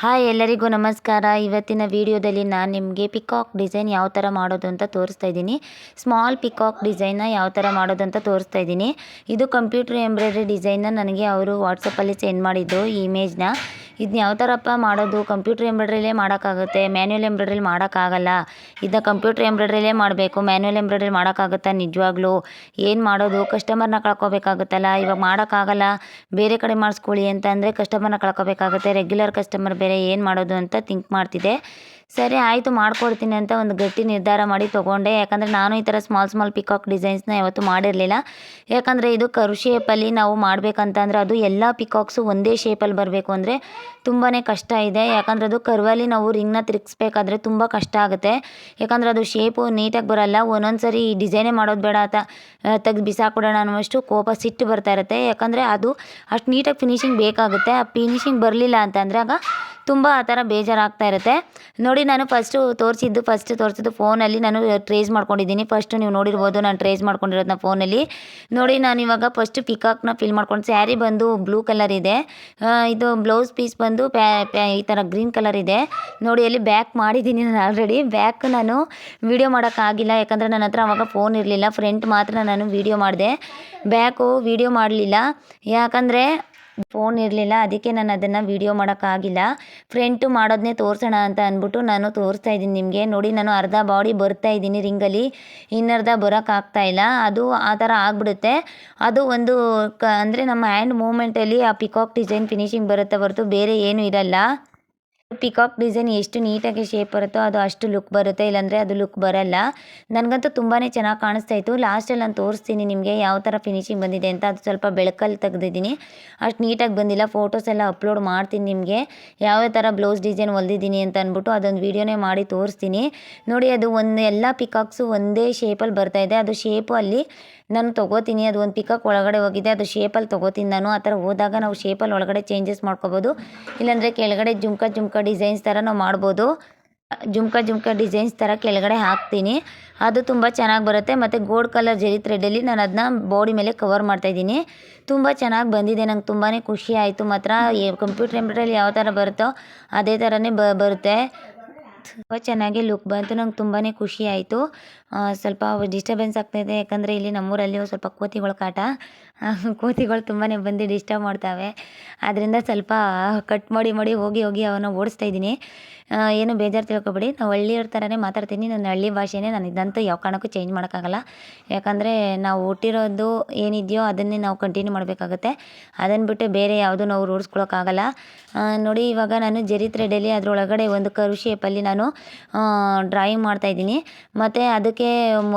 Hi ಎಲ್ಲರಿಗೂ ನಮಸ್ಕಾರ. ಇವತ್ತಿನ ವಿಡಿಯೋದಲ್ಲಿ ನಾನು ನಿಮಗೆ ಪಿಕಾಕ್ ಡಿಸೈನ್ ಯಾವ ಥರ ಮಾಡೋದು ಅಂತ ತೋರಿಸ್ತಾ ಇದ್ದೀನಿ. ಸ್ಮಾಲ್ ಪಿಕಾಕ್ ಡಿಸೈನ್ನ ಯಾವ ಥರ ಮಾಡೋದು ಅಂತ ತೋರಿಸ್ತಾ ಇದ್ದೀನಿ. ಇದು ಕಂಪ್ಯೂಟರ್ ಎಂಬ್ರಾಯ್ಡ್ರಿ ಡಿಸೈನ್ನ ನನಗೆ ಅವರು ವಾಟ್ಸಪ್ಪಲ್ಲಿ ಸೆಂಡ್ ಮಾಡಿದ್ದು ಈ ಇಮೇಜ್ನ. ಇದನ್ನ ಯಾವ ಥರಪ್ಪ ಮಾಡೋದು, ಕಂಪ್ಯೂಟರ್ ಎಂಬ್ರಾಯ್ಡ್ರಿಲೇ ಮಾಡೋಕ್ಕಾಗುತ್ತೆ, ಮ್ಯಾನ್ಯುಯಲ್ ಎಂಬ್ರಾಯ್ಡ್ರಿಲಿ ಮಾಡೋಕ್ಕಾಗಲ್ಲ. ಇದನ್ನ ಕಂಪ್ಯೂಟರ್ ಎಂಬ್ರಾಯ್ಡ್ರಿಲೇ ಮಾಡಬೇಕು, ಮ್ಯಾನ್ಯುಯಲ್ ಎಂಬ್ರಾಯ್ಡ್ರಿ ಮಾಡೋಕ್ಕಾಗುತ್ತಾ ನಿಜವಾಗ್ಲೂ, ಏನು ಮಾಡೋದು, ಕಸ್ಟಮರ್ನ ಕಳ್ಕೊಬೇಕಾಗುತ್ತಲ್ಲ, ಇವಾಗ ಮಾಡೋಕ್ಕಾಗಲ್ಲ ಬೇರೆ ಕಡೆ ಮಾಡಿಸ್ಕೊಳ್ಳಿ ಅಂತ ಅಂದರೆ ಕಸ್ಟಮರ್ನ ಕಳ್ಕೊಬೇಕಾಗುತ್ತೆ, ರೆಗ್ಯುಲರ್ ಕಸ್ಟಮರ್ ಬೇರೆ, ಏನು ಮಾಡೋದು ಅಂತ ಥಿಂಕ್ ಮಾಡ್ತಿದ್ದೆ. ಸರಿ ಆಯಿತು ಮಾಡ್ಕೊಡ್ತೀನಿ ಅಂತ ಒಂದು ಗಟ್ಟಿ ನಿರ್ಧಾರ ಮಾಡಿ ತೊಗೊಂಡೆ. ಯಾಕಂದರೆ ನಾನು ಈ ಥರ ಸ್ಮಾಲ್ ಪಿಕಾಕ್ ಡಿಸೈನ್ಸ್ನ ಯಾವತ್ತೂ ಮಾಡಿರಲಿಲ್ಲ. ಯಾಕಂದರೆ ಇದು ಕರ್ವ್ ಶೇಪಲ್ಲಿ ನಾವು ಮಾಡಬೇಕಂತಂದರೆ ಅದು ಎಲ್ಲ ಪಿಕಾಕ್ಸು ಒಂದೇ ಶೇಪಲ್ಲಿ ಬರಬೇಕು ಅಂದರೆ ತುಂಬಾ ಕಷ್ಟ ಇದೆ. ಯಾಕಂದರೆ ಅದು ಕರ್ವಲ್ಲಿ ನಾವು ರಿಂಗ್ನ ತಿರುಗಿಸ್ಬೇಕಾದ್ರೆ ತುಂಬ ಕಷ್ಟ ಆಗುತ್ತೆ. ಯಾಕಂದರೆ ಅದು ಶೇಪು ನೀಟಾಗಿ ಬರೋಲ್ಲ. ಒಂದೊಂದು ಸರಿ ಈ ಡಿಸೈನೇ ಮಾಡೋದು ಬೇಡ ಅಂತ ತೆಗ್ದು ಬಿಸಾಕ್ಬಿಡೋಣ ಅನ್ನೋಷ್ಟು ಕೋಪ ಸಿಟ್ಟು ಬರ್ತಾ ಇರುತ್ತೆ. ಯಾಕಂದರೆ ಅದು ಅಷ್ಟು ನೀಟಾಗಿ ಫಿನಿಶಿಂಗ್ ಬೇಕಾಗುತ್ತೆ. ಆ ಫಿನಿಶಿಂಗ್ ಬರಲಿಲ್ಲ ಅಂತಂದರೆ ಆಗ ತುಂಬ ಆ ಥರ ಬೇಜಾರಾಗ್ತಾ ಇರುತ್ತೆ. ನೋಡಿ ನಾನು ತೋರಿಸಿದ್ದು ಫೋನಲ್ಲಿ ನಾನು ಟ್ರೇಸ್ ಮಾಡ್ಕೊಂಡಿದ್ದೀನಿ. ಫಸ್ಟು ನೀವು ನೋಡಿರ್ಬೋದು ನಾನು ಟ್ರೇಸ್ ಮಾಡ್ಕೊಂಡಿರೋದನ್ನ ಫೋನಲ್ಲಿ. ನೋಡಿ ನಾನು ಇವಾಗ ಫಸ್ಟು ಪಿಕಾಕ್ನ ಫಿಲ್ ಮಾಡ್ಕೊಂಡು, ಸ್ಯಾರಿ ಬಂದು ಬ್ಲೂ ಕಲರ್ ಇದೆ, ಇದು ಬ್ಲೌಸ್ ಪೀಸ್ ಬಂದು ಈ ಥರ ಗ್ರೀನ್ ಕಲರ್ ಇದೆ. ನೋಡಿ ಅಲ್ಲಿ ಬ್ಯಾಕ್ ಮಾಡಿದ್ದೀನಿ ನಾನು ಆಲ್ರೆಡಿ. ಬ್ಯಾಕ್ ನಾನು ವೀಡಿಯೋ ಮಾಡೋಕ್ಕಾಗಿಲ್ಲ, ಯಾಕಂದರೆ ನನ್ನ ಹತ್ರ ಅವಾಗ ಫೋನ್ ಇರಲಿಲ್ಲ. ಫ್ರಂಟ್ ಮಾತ್ರ ನಾನು ವೀಡಿಯೋ ಮಾಡಿದೆ, ಬ್ಯಾಕು ವೀಡಿಯೋ ಮಾಡಲಿಲ್ಲ. ಯಾಕಂದರೆ ಫೋನ್ ಇರಲಿಲ್ಲ, ಅದಕ್ಕೆ ನಾನು ಅದನ್ನು ವೀಡಿಯೋ ಮಾಡೋಕ್ಕಾಗಿಲ್ಲ. ಫ್ರಂಟು ಮಾಡೋದನ್ನೇ ತೋರಿಸೋಣ ಅಂತ ಅಂದ್ಬಿಟ್ಟು ನಾನು ತೋರಿಸ್ತಾ ಇದ್ದೀನಿ ನಿಮಗೆ. ನೋಡಿ ನಾನು ಅರ್ಧ ಬಾಡಿ ಬರ್ತಾ ಇದ್ದೀನಿ ರಿಂಗಲ್ಲಿ, ಇನ್ನರ್ಧ ಬರೋಕ್ಕಾಗ್ತಾಯಿಲ್ಲ. ಅದು ಆ ಥರ ಆಗಿಬಿಡುತ್ತೆ. ಅದು ಒಂದು ಅಂದರೆ ನಮ್ಮ ಹ್ಯಾಂಡ್ ಮೂಮೆಂಟಲ್ಲಿ ಆ ಪಿಕಾಕ್ ಡಿಸೈನ್ ಫಿನಿಶಿಂಗ್ ಬರುತ್ತೆ ಹೊರತು ಬೇರೆ ಏನೂ ಇರಲ್ಲ. ಪಿಕಾಕ್ ಡಿಸೈನ್ ಎಷ್ಟು ನೀಟಾಗಿ ಶೇಪ್ ಬರುತ್ತೋ ಅದು ಅಷ್ಟು ಲುಕ್ ಬರುತ್ತೆ, ಇಲ್ಲಾಂದರೆ ಅದು ಲುಕ್ ಬರಲ್ಲ. ನನಗಂತೂ ತುಂಬಾ ಚೆನ್ನಾಗಿ ಕಾಣಿಸ್ತಾ ಇತ್ತು. ಲಾಸ್ಟಲ್ಲಿ ನಾನು ತೋರಿಸ್ತೀನಿ ನಿಮಗೆ ಯಾವ ಥರ ಫಿನಿಶಿಂಗ್ ಬಂದಿದೆ ಅಂತ. ಅದು ಸ್ವಲ್ಪ ಬೆಳಕಲ್ಲಿ ತೆಗೆದಿದ್ದೀನಿ, ಅಷ್ಟು ನೀಟಾಗಿ ಬಂದಿಲ್ಲ. ಫೋಟೋಸ್ ಎಲ್ಲ ಅಪ್ಲೋಡ್ ಮಾಡ್ತೀನಿ ನಿಮಗೆ, ಯಾವ ಥರ ಬ್ಲೌಸ್ ಡಿಸೈನ್ ಹೊಲ್ದಿದ್ದೀನಿ ಅಂತ ಅಂದ್ಬಿಟ್ಟು ಅದೊಂದು ವೀಡಿಯೋನೇ ಮಾಡಿ ತೋರಿಸ್ತೀನಿ. ನೋಡಿ ಅದು ಎಲ್ಲ ಪಿಕಾಕ್ಸು ಒಂದೇ ಶೇಪಲ್ಲಿ ಬರ್ತಾಯಿದೆ. ಅದು ಶೇಪು ಅಲ್ಲಿ ನಾನು ತೊಗೋತೀನಿ. ಅದು ಒಂದು ಪಿಕಾಕ್ ಒಳಗಡೆ ಹೋಗಿದೆ, ಅದು ಶೇಪಲ್ಲಿ ತೊಗೋತೀನಿ ನಾನು. ಆ ಥರ ಹೋದಾಗ ನಾವು ಶೇಪಲ್ಲಿ ಒಳಗಡೆ ಚೇಂಜಸ್ ಮಾಡ್ಕೋಬೋದು, ಇಲ್ಲಾಂದರೆ ಕೆಳಗಡೆ ಜುಮ್ಕ ಡಿಸೈನ್ಸ್ ಥರ ನಾವು ಮಾಡ್ಬೋದು. ಜುಮ್ಕ ಡಿಸೈನ್ಸ್ ಥರ ಕೆಳಗಡೆ ಹಾಕ್ತೀನಿ, ಅದು ತುಂಬ ಚೆನ್ನಾಗಿ ಬರುತ್ತೆ. ಮತ್ತು ಗೋಲ್ಡ್ ಕಲರ್ ಜರಿ ಥ್ರೆಡ್ಡಲ್ಲಿ ನಾನು ಅದನ್ನ ಬಾಡಿ ಮೇಲೆ ಕವರ್ ಮಾಡ್ತಾಯಿದ್ದೀನಿ. ತುಂಬ ಚೆನ್ನಾಗಿ ಬಂದಿದೆ, ನಂಗೆ ತುಂಬಾ ಖುಷಿ ಆಯಿತು ಮಾತ್ರ. ಕಂಪ್ಯೂಟರ್ ಎಂಬ್ರಾಯ್ಡ್ರಿಲಿ ಯಾವ ಥರ ಬರುತ್ತೋ ಅದೇ ಥರನೇ ಬರುತ್ತೆ. ತುಂಬ ಚೆನ್ನಾಗಿ ಲುಕ್ ಬಂತು, ನಂಗೆ ತುಂಬಾ ಖುಷಿ ಆಯಿತು. ಸ್ವಲ್ಪ ಡಿಸ್ಟರ್ಬೆನ್ಸ್ ಆಗ್ತಾಯಿದೆ, ಯಾಕಂದರೆ ಇಲ್ಲಿ ನಮ್ಮೂರಲ್ಲಿ ಸ್ವಲ್ಪ ಕೋತಿಗಳ ಕಾಟ, ಕೋತಿಗಳು ತುಂಬಾ ಬಂದು ಡಿಸ್ಟರ್ಬ್ ಮಾಡ್ತವೆ. ಆದ್ದರಿಂದ ಸ್ವಲ್ಪ ಕಟ್ ಮಾಡಿ ಹೋಗಿ ಅವನ್ನ ಓಡಿಸ್ತಾ ಇದ್ದೀನಿ. ಏನು ಬೇಜಾರು ತಿಳ್ಕೊಬೇಡಿ, ನಾವು ಹಳ್ಳಿಯವ್ರ ಥರನೇ ಮಾತಾಡ್ತೀನಿ. ನನ್ನ ಹಳ್ಳಿ ಭಾಷೆನೇ, ನಾನು ಇದಂತೂ ಯಾವ ಕಾರಣಕ್ಕೂ ಚೇಂಜ್ ಮಾಡೋಕ್ಕಾಗಲ್ಲ. ಯಾಕಂದರೆ ನಾವು ಹುಟ್ಟಿರೋದು ಏನಿದೆಯೋ ಅದನ್ನೇ ನಾವು ಕಂಟಿನ್ಯೂ ಮಾಡಬೇಕಾಗುತ್ತೆ. ಅದನ್ನು ಬಿಟ್ಟು ಬೇರೆ ಯಾವುದೂ ನಾವು ರೂಢಿಸ್ಕೊಳಕ್ಕಾಗಲ್ಲ. ನೋಡಿ ಇವಾಗ ನಾನು ಜರಿ ಥ್ರೆಡಲ್ಲಿ ಅದರೊಳಗಡೆ ಒಂದು ಕರ್ವ್ ಶೇಪಲ್ಲಿ ನಾನು ಡ್ರಾಯಿಂಗ್ ಮಾಡ್ತಾಯಿದ್ದೀನಿ. ಮತ್ತು ಅದಕ್ಕೆ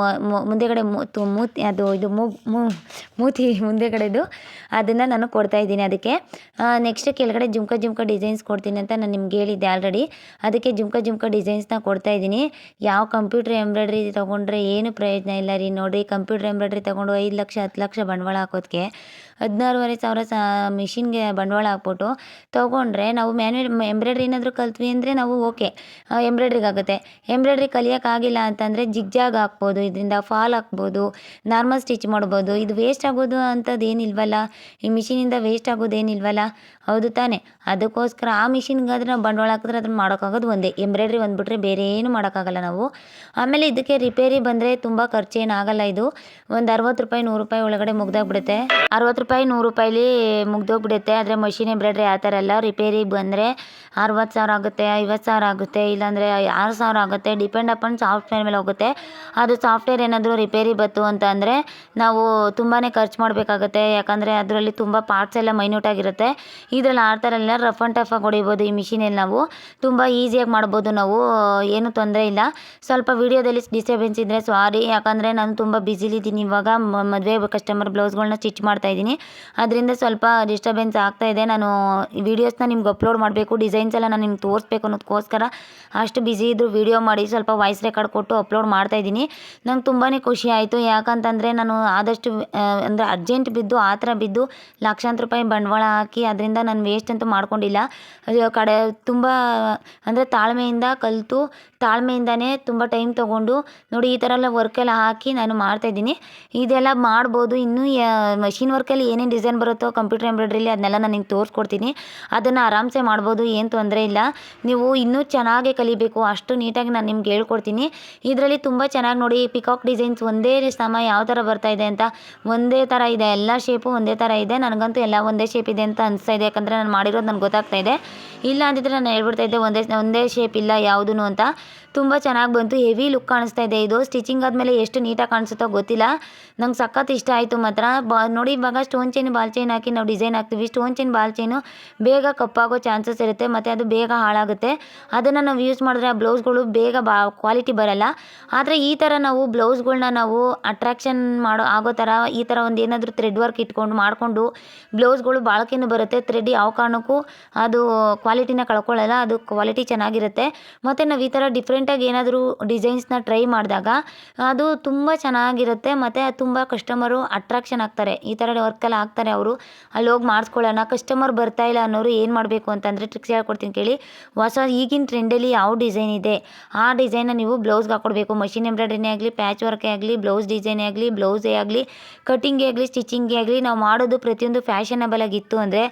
ಮುಂದೆಗಡೆ ಮೂತಿ ಅದು ಇದು ಮೂತಿ ಮುಂದೆಗಡೆದು ಅದನ್ನು ನಾನು ಕೊಡ್ತಾಯಿದ್ದೀನಿ ಅದಕ್ಕೆ. ನೆಕ್ಸ್ಟ್ ಕೆಳಗಡೆ ಜುಮ್ಕ ಡಿಸೈನ್ಸ್ ಕೊಡ್ತೀನಿ ಅಂತ ನಾನು ನಿಮ್ಗೆ ಹೇಳಿದ್ದೆ ಆಲ್ರೆಡಿ. ಅದಕ್ಕೆ ಜುಮ್ಕ ಡಿಸೈನ್ಸ್ನ ಕೊಡ್ತಾಯಿದ್ದೀನಿ. ಯಾವ ಕಂಪ್ಯೂಟರ್ ಎಂಬ್ರಾಯ್ಡ್ರಿ ತೊಗೊಂಡ್ರೆ ಏನು ಪ್ರಯೋಜನ ಇಲ್ಲ ರೀ. ನೋಡಿ ಕಂಪ್ಯೂಟರ್ ಎಂಬ್ರಾಯ್ಡ್ರಿ ತೊಗೊಂಡು 5 ಲಕ್ಷ 10 ಲಕ್ಷ ಬಂಡವಾಳ ಹಾಕೋದಕ್ಕೆ 16,500 ಮಿಷಿನ್ಗೆ ಬಂಡವಾಳ ಹಾಕ್ಬಿಟ್ಟು ತೊಗೊಂಡ್ರೆ, ನಾವು ಮ್ಯಾನ್ಯುಯಲ್ ಎಂಬ್ರಾಯ್ಡ್ರಿ ಏನಾದರೂ ಕಲ್ತ್ವಿ ಅಂದರೆ ನಾವು ಓಕೆ ಎಂಬ್ರಾಯ್ಡ್ರಿಗಾಗುತ್ತೆ. ಎಂಬ್ರಾಯ್ಡ್ರಿ ಕಲಿಯೋಕ್ಕಾಗಿಲ್ಲ ಅಂತಂದರೆ ಜಿಗ್ಜಾಗ್ ಹಾಕ್ಬೋದು, ಇದರಿಂದ ಫಾಲ್ ಹಾಕ್ಬೋದು, ನಾರ್ಮಲ್ ಸ್ಟಿಚ್ ಮಾಡ್ಬೋದು. ಇದು ವೇಸ್ಟ್ ಆಗೋದು ಅಂಥದ್ದು ಏನಿಲ್ವಲ್ಲ, ಈ ಮಿಷಿನಿಂದ ವೇಸ್ಟ್ ಆಗೋದೇನಿಲ್ವಲ್ಲ, ಹೌದು ತಾನೇ? ಅದಕ್ಕೋಸ್ಕರ ಆ ಮಿಷಿನ್ಗಾದ್ರೆ ನಾವು ಬಂಡವಾಳ ಹಾಕಿದ್ರೆ ಅದನ್ನು ಮಾಡೋಕ್ಕಾಗೋದು ಒಂದೇ, ಎಂಬ್ರಾಯ್ಡ್ರಿ ಬಂದುಬಿಟ್ರೆ ಬೇರೆ ಏನು ಮಾಡೋಕ್ಕಾಗಲ್ಲ ನಾವು. ಆಮೇಲೆ ಇದಕ್ಕೆ ರಿಪೇರಿ ಬಂದರೆ ತುಂಬ ಖರ್ಚೇನಾಗಲ್ಲ. ಇದು ಒಂದು 60 ರೂಪಾಯಿ 100 ರೂಪಾಯಿ ಒಳಗಡೆ ಮುಗ್ದೋಗ್ಬಿಡುತ್ತೆ. 60 ರೂಪಾಯಿ 100 ರೂಪಾಯಿಲಿ ಮುಗ್ದೋಗ್ಬಿಡುತ್ತೆ. ಆದರೆ ಮಷಿನ್ ಎಂಬ್ರಾಯ್ಡ್ರಿ ಆ ಥರ ಎಲ್ಲ ರಿಪೇರಿ ಬಂದರೆ 60,000 ಆಗುತ್ತೆ, 50,000 ಆಗುತ್ತೆ, ಇಲ್ಲಾಂದರೆ 6,000 ಆಗುತ್ತೆ. ಡಿಪೆಂಡ್ ಅಪಾನ್ ಸಾಫ್ಟ್ವೇರ್ ಮೇಲೆ ಹೋಗುತ್ತೆ. ಅದು ಸಾಫ್ಟ್ವೇರ್ ಏನಾದರೂ ರಿಪೇರಿ ಬಂತು ಅಂತ ಅಂದರೆ ನಾವು ತುಂಬಾ ಖರ್ಚು ಮಾಡಬೇಕಾಗುತ್ತೆ. ಯಾಕಂದರೆ ಅದರಲ್ಲಿ ತುಂಬ ಪಾರ್ಟ್ಸ್ ಎಲ್ಲ ಮೈನ್ಯೂಟಾಗಿರುತ್ತೆ. ಇದರಲ್ಲಿ ಆ ಥರ ಎಲ್ಲ ರಫ್ ಆ್ಯಂಡ್ ಟಫಾಗಿ ಹೊಡಿಬೋದು. ಈ ಮಿಷಿನಲ್ಲಿ ನಾವು ತುಂಬ ಈಸಿಯಾಗಿ ಮಾಡ್ಬೋದು, ನಾವು ಏನೂ ತೊಂದರೆ ಇಲ್ಲ. ಸ್ವಲ್ಪ ವೀಡಿಯೋದಲ್ಲಿ ಡಿಸ್ಟರ್ಬೆನ್ಸ್ ಇದ್ದರೆ ಸಾರಿ, ಯಾಕಂದರೆ ನಾನು ತುಂಬ ಬ್ಯುಸಿಲಿದ್ದೀನಿ. ಇವಾಗ ಮದುವೆ ಕಸ್ಟಮರ್ ಬ್ಲೌಸ್ಗಳನ್ನ ಸ್ಟಿಚ್ ಮಾಡ್ತಾಯಿದ್ದೀನಿ, ಅದರಿಂದ ಸ್ವಲ್ಪ ಡಿಸ್ಟರ್ಬೆನ್ಸ್ ಆಗ್ತಾಯಿದೆ. ನಾನು ವೀಡಿಯೋಸ್ನ ನಿಮ್ಗೆ ಅಪ್ಲೋಡ್ ಮಾಡಬೇಕು, ಡಿಸೈನ್ಸ್ ಎಲ್ಲ ನಾನು ನಿಮ್ಗೆ ತೋರಿಸ್ಬೇಕು ಅನ್ನೋದಕ್ಕೋಸ್ಕರ ಅಷ್ಟು ಬ್ಯುಸಿ ಇದ್ದರೂ ವೀಡಿಯೋ ಮಾಡಿ ಸ್ವಲ್ಪ ವಾಯ್ಸ್ ರೆಕಾರ್ಡ್ ಕೊಟ್ಟು ಅಪ್ಲೋಡ್ ಮಾಡ್ತಾಯಿದ್ದೀನಿ. ನಂಗೆ ತುಂಬಾ ಖುಷಿ ಆಯಿತು. ಯಾಕಂತಂದರೆ ನಾನು ಆದಷ್ಟು ಅಂದರೆ ಅರ್ಜೆಂಟ್ ಬಿದ್ದು ಆ ಥರ ಬಿದ್ದು ಲಕ್ಷಾಂತರ ರೂಪಾಯಿ ಬಂಡವಾಳ ಹಾಕಿ ಅದರಿಂದ ನಾನು ವೇಸ್ಟ್ ಅಂತೂ ಮಾಡ್ಕೊಂಡಿಲ್ಲ. ತುಂಬ ಅಂದರೆ ತಾಳ್ಮೆಯಿಂದ ಕಲಿತು ತಾಳ್ಮೆಯಿಂದನೇ ತುಂಬ ಟೈಮ್ ತೊಗೊಂಡು ನೋಡಿ ಈ ಥರ ಎಲ್ಲ ವರ್ಕೆಲ್ಲ ಹಾಕಿ ನಾನು ಮಾಡ್ತಾಯಿದ್ದೀನಿ. ಇದೆಲ್ಲ ಮಾಡ್ಬೋದು. ಇನ್ನೂ ಮಷಿನ್ ವರ್ಕಲ್ಲಿ ಏನೇನು ಡಿಸೈನ್ ಬರುತ್ತೋ ಕಂಪ್ಯೂಟರ್ ಎಂಬ್ರಾಯ್ಡ್ರಿಲಿ ಅದನ್ನೆಲ್ಲ ನಾನು ನಿಂಗೆ ತೋರಿಸ್ಕೊಡ್ತೀನಿ. ಅದನ್ನು ಆರಾಮ್ಸೆ ಮಾಡ್ಬೋದು, ಏನು ತೊಂದರೆ ಇಲ್ಲ. ನೀವು ಇನ್ನೂ ಚೆನ್ನಾಗಿ ಕಲಿಬೇಕು, ಅಷ್ಟು ನೀಟಾಗಿ ನಾನು ನಿಮ್ಗೆ ಹೇಳ್ಕೊಡ್ತೀನಿ. ಇದರಲ್ಲಿ ತುಂಬ ಚೆನ್ನಾಗಿ ನೋಡಿ ಪಿಕಾಕ್ ಡಿಸೈನ್ಸ್ ಒಂದೇ ಸಮ ಯಾವ ಥರ ಬರ್ತಾ ಇದೆ ಅಂತ ಒಂದೇ ಥರ ಇದೆ, ಎಲ್ಲ ಶೇಪು ಒಂದೇ ಥರ ಇದೆ. ನನಗಂತೂ ಎಲ್ಲ ಒಂದೇ ಶೇಪ್ ಇದೆ ಅಂತ ಅನಿಸ್ತಾ ಇದೆ, ಯಾಕಂದರೆ ನಾನು ಮಾಡಿರೋದು ನನಗೆ ಗೊತ್ತಾಗ್ತಾ ಇದೆ. ಇಲ್ಲ ಅಂದಿದ್ರೆ ನಾನು ಹೇಳ್ಬಿಡ್ತಾ ಇದ್ದೆ ಒಂದೇ ಶೇಪ್ ಇಲ್ಲ ಯಾವುದೂ ಅಂತ. ತುಂಬ ಚೆನ್ನಾಗಿ ಬಂತು, ಹೆವಿ ಲುಕ್ ಕಾಣಿಸ್ತಾ ಇದೆ. ಇದು ಸ್ಟಿಚಿಂಗ್ ಆದಮೇಲೆ ಎಷ್ಟು ನೀಟಾಗಿ ಕಾಣಿಸುತ್ತೋ ಗೊತ್ತಿಲ್ಲ, ನಂಗೆ ಸಖತ್ ಇಷ್ಟ ಆಯಿತು ಮಾತ್ರ. ನೋಡಿ ಇವಾಗ ಸ್ಟೋನ್ ಚೈನ್ ಬಾಲ್ ಚೈನ್ ಹಾಕಿ ನಾವು ಡಿಸೈನ್ ಹಾಕ್ತೀವಿ. ಸ್ಟೋನ್ ಚೈನ್ ಬಾಲ್ ಚೈನು ಬೇಗ ಕಪ್ಪಾಗೋ ಚಾನ್ಸಸ್ ಇರುತ್ತೆ ಮತ್ತು ಅದು ಬೇಗ ಹಾಳಾಗುತ್ತೆ. ಅದನ್ನು ನಾವು ಯೂಸ್ ಮಾಡಿದ್ರೆ ಆ ಬ್ಲೌಸ್ಗಳು ಬೇಗ ಕ್ವಾಲಿಟಿ ಬರಲ್ಲ. ಆದರೆ ಈ ಥರ ನಾವು ಬ್ಲೌಸ್ಗಳ್ನ ನಾವು ಅಟ್ರಾಕ್ಷನ್ ಆಗೋ ಥರ ಈ ಥರ ಒಂದು ಏನಾದರೂ ಥ್ರೆಡ್ ವರ್ಕ್ ಇಟ್ಕೊಂಡು ಮಾಡಿಕೊಂಡು ಬ್ಲೌಸ್ಗಳು ಬಾಳಿಕೆನೂ ಬರುತ್ತೆ. ಥ್ರೆಡ್ ಯಾವ ಕಾರಣಕ್ಕೂ ಅದು ಕ್ವಾಲಿಟಿನ ಕಳ್ಕೊಳ್ಳಲ್ಲ, ಅದು ಕ್ವಾಲಿಟಿ ಚೆನ್ನಾಗಿರುತ್ತೆ. ಮತ್ತು ನಾವು ಈ ಥರ ಡಿಫ್ರೆಂಟಾಗಿ ಏನಾದರೂ ಡಿಸೈನ್ಸ್ನ ಟ್ರೈ ಮಾಡಿದಾಗ ಅದು ತುಂಬ ಚೆನ್ನಾಗಿರುತ್ತೆ ಮತ್ತು ತುಂಬ ಕಸ್ಟಮರು ಅಟ್ರಾಕ್ಷನ್ ಆಗ್ತಾರೆ. ಈ ಥರ ವರ್ಕೆಲ್ಲ ಹಾಕ್ತಾರೆ ಅವರು, ಅಲ್ಲಿ ಹೋಗಿ ಮಾಡಿಸ್ಕೊಳ್ಳೋಣ. ಕಸ್ಟಮರ್ ಬರ್ತಾ ಇಲ್ಲ ಅನ್ನೋರು ಏನು ಮಾಡಬೇಕು ಅಂತಂದರೆ ಟ್ರಿಕ್ಸ್ ಹೇಳ್ಕೊಡ್ತೀನಿ ಕೇಳಿ. ಈಗಿನ ಟ್ರೆಂಡಲ್ಲಿ ಯಾವ ಡಿಸೈನ್ ಇದೆ ಆ ಡಿಸೈನ್ನ ನೀವು ಬ್ಲೌಸ್ಗೆ ಹಾಕ್ಕೊಡ್ಬೇಕು. ಮಷಿನ್ ಎಂಬ್ರಾಯ್ಡ್ರಿನೇ ಆಗಲಿ, ಪ್ಯಾಚ್ ವರ್ಕೇ ಆಗಲಿ, ಬ್ಲೌಸ್ ಡಿಸೈನೇ ಆಗಲಿ, ಬ್ಲೌಸೇ ಆಗಲಿ, ಕಟಿಂಗೇ ಆಗಲಿ, ಸ್ಟಿಚಿಂಗೇ ಆಗಲಿ, ನಾವು ಮಾಡೋದು ಪ್ರತಿಯೊಂದು ಫ್ಯಾಷನಬಲ್ ಆಗಿತ್ತು ಅಂದರೆ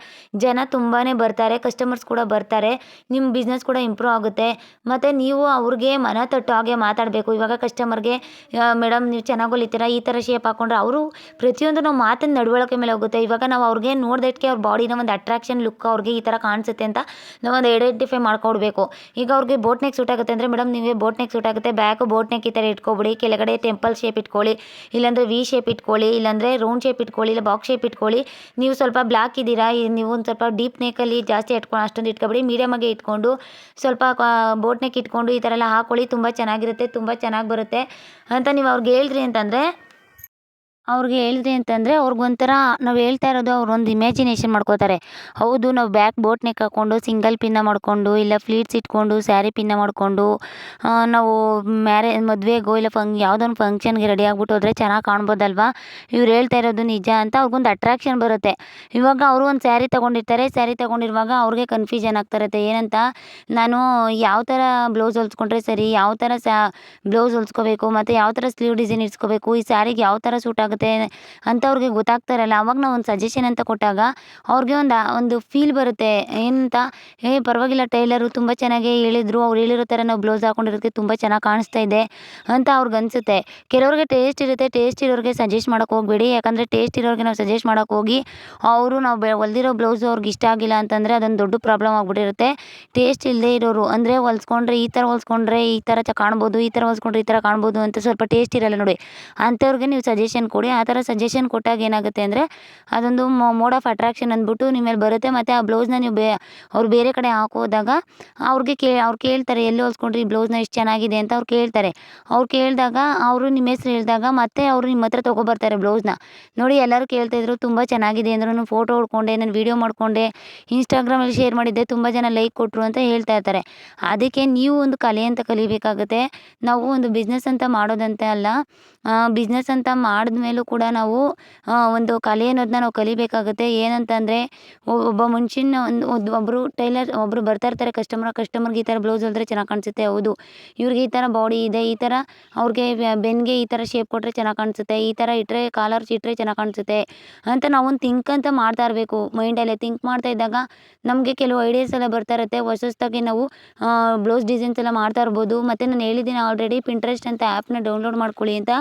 ಜನ ತುಂಬಾ ಬರ್ತಾರೆ, ಕಸ್ಟಮರ್ಸ್ ಕೂಡ ಬರ್ತಾರೆ, ನಿಮ್ಮ ಬಿಸ್ನೆಸ್ ಕೂಡ ಇಂಪ್ರೂವ್ ಆಗುತ್ತೆ. ಮತ್ತು ನೀವು ಅವ್ರಿಗೆ ಮನ ತಟ್ಟೋ ಹಾಗೆ ಮಾತಾಡಬೇಕು. ಇವಾಗ ಕಸ್ಟಮರ್ಗೆ ಮೇಡಮ್ ನೀವು ಚೆನ್ನಾಗಿ ಹೊಲಿತೀರಾ, ಈ ಥರ ಶೇಪ್ ಹಾಕ್ಕೊಂಡ್ರೆ ಅವರು ಪ್ರತಿಯೊಂದು ನಾವು ಮಾತಿನ ನಡವಳಿಕೆ ಮೇಲೆ ಹೋಗುತ್ತೆ. ಇವಾಗ ನಾವು ಅವ್ರಿಗೆ ನೋಡ್ದಕ್ಕೆ ಅವ್ರ ಬಾಡಿನ ಒಂದು ಅಟ್ರಾಕ್ಷನ್ ಲುಕ್ ಅವ್ರಿಗೆ ಈ ಥರ ಕಾಣಿಸುತ್ತೆ ಅಂತ ನಾವೊಂದು ಐಡೆಂಟಿಫೈ ಮಾಡ್ಕೊಡ್ಬೇಕು. ಈಗ ಅವ್ರಿಗೆ ಬೋಟ್ ನೆಕ್ ಸೂಟ್ ಆಗುತ್ತೆ ಅಂದರೆ ಮೇಡಮ್ ನಿಮಗೆ ಬೋಟ್ ನೆಕ್ ಸೂಟ್ ಆಗುತ್ತೆ, ಬ್ಯಾಕ್ ಬೋಟ್ ನೆಕ್ ಈ ಥರ ಇಟ್ಕೊಬಿಡಿ, ಕೆಳಗಡೆ ಟೆಂಪಲ್ ಶೇಪ್ ಇಟ್ಕೊಳ್ಳಿ, ಇಲ್ಲಾಂದರೆ ವಿ ಶೇಪ್ ಇಟ್ಕೊಳ್ಳಿ, ಇಲ್ಲಾಂದರೆ ರೌಂಡ್ ಶೇಪ್ ಇಟ್ಕೊಳ್ಳಿ, ಇಲ್ಲ ಬಾಕ್ಸ್ ಶೇಪ್ ಇಟ್ಕೊಳ್ಳಿ. ನೀವು ಸ್ವಲ್ಪ ಬ್ಲ್ಯಾಕ್ ಇದ್ದೀರಾ, ನೀವು ಒಂದು ಸ್ವಲ್ಪ ಡೀಪ್ ನೆಕ್ಕಲ್ಲಿ ಜಾಸ್ತಿ ಅಷ್ಟೊಂದು ಇಟ್ಕೊಬಿಡಿ, ಮೀಡಿಯಮಾಗೆ ಇಟ್ಕೊಂಡು ಸ್ವಲ್ಪ ಬೋಟ್ ನೆಕ್ ಇಟ್ಕೊಂಡು ಈ ಥರ ಎಲ್ಲ ಹಾಕ್ಕೊಳ್ಳಿ, ತುಂಬ ಚೆನ್ನಾಗಿರುತ್ತೆ, ತುಂಬ ಚೆನ್ನಾಗಿ ಬರುತ್ತೆ ಅಂತ ನೀವು ಅವ್ರಿಗೆ ಹೇಳಿದ್ರಿ ಅಂತಂದರೆ ಅವ್ರಿಗೊಂಥರ ನಾವು ಹೇಳ್ತಾ ಇರೋದು ಅವ್ರೊಂದು ಇಮ್ಯಾಜಿನೇಷನ್ ಮಾಡ್ಕೋತಾರೆ. ಹೌದು, ನಾವು ಬ್ಯಾಕ್ ಬೋಟ್ ನೆಕ್ ಹಾಕ್ಕೊಂಡು ಸಿಂಗಲ್ ಪಿನ್ನ ಮಾಡಿಕೊಂಡು ಇಲ್ಲ ಫ್ಲೀಟ್ಸ್ ಇಟ್ಕೊಂಡು ಸ್ಯಾರಿ ಪಿನ್ನ ಮಾಡಿಕೊಂಡು ನಾವು ಮದುವೆಗೋ ಇಲ್ಲ ಯಾವುದೋ ಒಂದು ಫಂಕ್ಷನ್ಗೆ ರೆಡಿ ಆಗ್ಬಿಟ್ಟು ಹೋದರೆ ಚೆನ್ನಾಗಿ ಕಾಣ್ಬೋದಲ್ವಾ, ಇವ್ರು ಹೇಳ್ತಾ ಇರೋದು ನಿಜ ಅಂತ ಅವ್ರಿಗೊಂದು ಅಟ್ರಾಕ್ಷನ್ ಬರುತ್ತೆ. ಇವಾಗ ಅವರು ಒಂದು ಸ್ಯಾರಿ ತೊಗೊಂಡಿರುವಾಗ ಅವ್ರಿಗೆ ಕನ್ಫ್ಯೂಷನ್ ಆಗ್ತಿರುತ್ತೆ, ಏನಂತ ನಾನು ಯಾವ ಥರ ಬ್ಲೌಸ್ ಹೊಲ್ಸ್ಕೊಂಡ್ರೆ ಸರಿ, ಯಾವ ಥರ ಬ್ಲೌಸ್ ಹೊಲ್ಸ್ಕೋಬೇಕು ಮತ್ತು ಯಾವ ಥರ ಸ್ಲೀವ್ ಡಿಸೈನ್ ಇಡ್ಸ್ಕೋಬೇಕು, ಈ ಸ್ಯಾರಿಗೆ ಯಾವ ಥರ ಸೂಟ್ ಆಗುತ್ತೆ ಅಂತ ಅವ್ರಿಗೆ ಗೊತ್ತಾಗ್ತಾ ಇರಲ್ಲ. ಅವಾಗ ನಾವು ಒಂದು ಸಜೆಷನ್ ಅಂತ ಕೊಟ್ಟಾಗ ಅವ್ರಿಗೆ ಒಂದು ಫೀಲ್ ಬರುತ್ತೆ, ಏನಂತ ಪರವಾಗಿಲ್ಲ ಟೈಲರು ತುಂಬ ಚೆನ್ನಾಗಿ ಹೇಳಿದ್ರು, ಅವ್ರು ಹೇಳಿರೋ ಥರ ನಾವು ಬ್ಲೌಸ್ ಹಾಕೊಂಡಿರೋದಕ್ಕೆ ತುಂಬ ಚೆನ್ನಾಗಿ ಕಾಣಿಸ್ತಾ ಇದೆ ಅಂತ ಅವ್ರಿಗೆ ಅನಿಸುತ್ತೆ. ಕೆಲವ್ರಿಗೆ ಟೇಸ್ಟ್ ಇರುತ್ತೆ, ಟೇಸ್ಟ್ ಇರೋರಿಗೆ ಸಜೆಸ್ಟ್ ಮಾಡೋಕೆ ಹೋಗಬೇಡಿ. ಯಾಕಂದರೆ ಟೇಸ್ಟ್ ಇರೋರಿಗೆ ನಾವು ಸಜೆಸ್ಟ್ ಮಾಡೋಕೆ ಹೋಗಿ ಅವರು ನಾವು ಹೊಲ್ದಿರೋ ಬ್ಲೌಸು ಅವ್ರಿಗೆ ಇಷ್ಟ ಆಗಿಲ್ಲ ಅಂತಂದರೆ ಅದೊಂದು ದೊಡ್ಡ ಪ್ರಾಬ್ಲಮ್ ಆಗಿಬಿಟ್ಟಿರುತ್ತೆ. ಟೇಸ್ಟ್ ಇಲ್ಲದೇ ಇರೋರು ಅಂದರೆ ಹೊಲ್ಸ್ಕೊಂಡ್ರೆ ಈ ಥರ ಹೊಲ್ಸ್ಕೊಂಡ್ರೆ ಈ ಥರ ಕಾಣ್ಬೋದು, ಈ ಥರ ಹೊಲ್ಸ್ಕೊಂಡ್ರೆ ಈ ಥರ ಕಾಣ್ಬೋದು ಅಂತ ಸ್ವಲ್ಪ ಟೇಸ್ಟ್ ಇರಲ್ಲ ನೋಡಿ, ಅಂಥವ್ರಿಗೆ ನೀವು ಸಜೆಷನ್ ಕೊಡಿ. ಆ ಥರ ಸಜೆಷನ್ ಕೊಟ್ಟಾಗ ಏನಾಗುತ್ತೆ ಅಂದರೆ ಅದೊಂದು ಮೋಡ್ ಆಫ್ ಅಟ್ರಾಕ್ಷನ್ ಅಂದ್ಬಿಟ್ಟು ನಿಮ್ಮ ಮೇಲೆ ಬರುತ್ತೆ. ಮತ್ತು ಆ ಬ್ಲೌಸ್ನ ನೀವು ಅವ್ರು ಬೇರೆ ಕಡೆ ಹಾಕೋದಾಗ ಅವ್ರು ಕೇಳ್ತಾರೆ, ಎಲ್ಲಿ ಹೊಲ್ಸ್ಕೊಂಡ್ರಿ ಈ ಬ್ಲೌಸ್ನ ಎಷ್ಟು ಚೆನ್ನಾಗಿದೆ ಅಂತ ಅವ್ರು ಕೇಳ್ತಾರೆ. ಅವ್ರು ಕೇಳಿದಾಗ ಅವರು ನಿಮ್ಮ ಹೆಸ್ರು ಹೇಳಿದಾಗ ಮತ್ತೆ ಅವರು ನಿಮ್ಮ ಹತ್ರ ತೊಗೊಬರ್ತಾರೆ ಬ್ಲೌಸ್ನ. ನೋಡಿ ಎಲ್ಲರೂ ಕೇಳ್ತಾಯಿದ್ರು, ತುಂಬ ಚೆನ್ನಾಗಿದೆ ಅಂದ್ರು, ನಾನು ಫೋಟೋ ಹೊಡ್ಕೊಂಡೆ, ನಾನು ವೀಡಿಯೋ ಮಾಡಿಕೊಂಡೆ, ಇನ್ಸ್ಟಾಗ್ರಾಮಲ್ಲಿ ಶೇರ್ ಮಾಡಿದ್ದೆ, ತುಂಬ ಜನ ಲೈಕ್ ಕೊಟ್ಟರು ಅಂತ ಹೇಳ್ತಾ ಇರ್ತಾರೆ. ಅದಕ್ಕೆ ನೀವು ಒಂದು ಕಲೆ ಅಂತ ಕಲಿಬೇಕಾಗುತ್ತೆ. ನಾವು ಒಂದು ಬಿಸ್ನೆಸ್ ಅಂತ ಮಾಡೋದಂತ ಅಲ್ಲ, ಬಿಸ್ನೆಸ್ ಅಂತ ಮಾಡಿದ್ಮೇಲೂ ಕೂಡ ನಾವು ಒಂದು ಕಲೆ ಅನ್ನೋದನ್ನ ನಾವು ಕಲಿಬೇಕಾಗುತ್ತೆ. ಏನಂತಂದರೆ ಒಬ್ಬ ಮನುಷ್ಯನ ಒಬ್ಬರು ಟೈಲರ್ ಒಬ್ಬರು ಬರ್ತಾ ಇರ್ತಾರೆ, ಕಸ್ಟಮರ್ಗೆ ಈ ಥರ ಬ್ಲೌಸ್ ಹೊಲಿದ್ರೆ ಚೆನ್ನಾಗಿ ಕಾಣಿಸುತ್ತೆ, ಹೌದು ಇವ್ರಿಗೆ ಈ ಥರ ಬಾಡಿ ಇದೆ, ಈ ಥರ ಅವ್ರಿಗೆ ಬೆನ್ನಿಗೆ ಈ ಥರ ಶೇಪ್ ಕೊಟ್ಟರೆ ಚೆನ್ನಾಗಿ ಕಾಣಿಸುತ್ತೆ, ಈ ಥರ ಇಟ್ಟರೆ ಕಾಲರ್ಸ್ ಇಟ್ಟರೆ ಚೆನ್ನಾಗಿ ಕಾಣಿಸುತ್ತೆ ಅಂತ ನಾವೊಂದು ಥಿಂಕ್ ಅಂತ ಮಾಡ್ತಾ ಇರಬೇಕು. ಮೈಂಡಲ್ಲೇ ಥಿಂಕ್ ಮಾಡ್ತಾ ಇದ್ದಾಗ ನಮಗೆ ಕೆಲವು ಐಡಿಯಾಸ್ ಎಲ್ಲ ಬರ್ತಾ ಇರುತ್ತೆ. ಹೊಸದಾಗಿ ನಾವು ಬ್ಲೌಸ್ ಡಿಸೈನ್ಸ್ ಎಲ್ಲ ಮಾಡ್ತಾ ಇರ್ಬೋದು. ಮತ್ತು ನಾನು ಹೇಳಿದ್ದೀನಿ ಆಲ್ರೆಡಿ ಪಿಂಟ್ರೆಸ್ಟ್ ಅಂತ ಆ್ಯಪ್ನ ಡೌನ್ಲೋಡ್ ಮಾಡ್ಕೊಳ್ಳಿ ಅಂತ.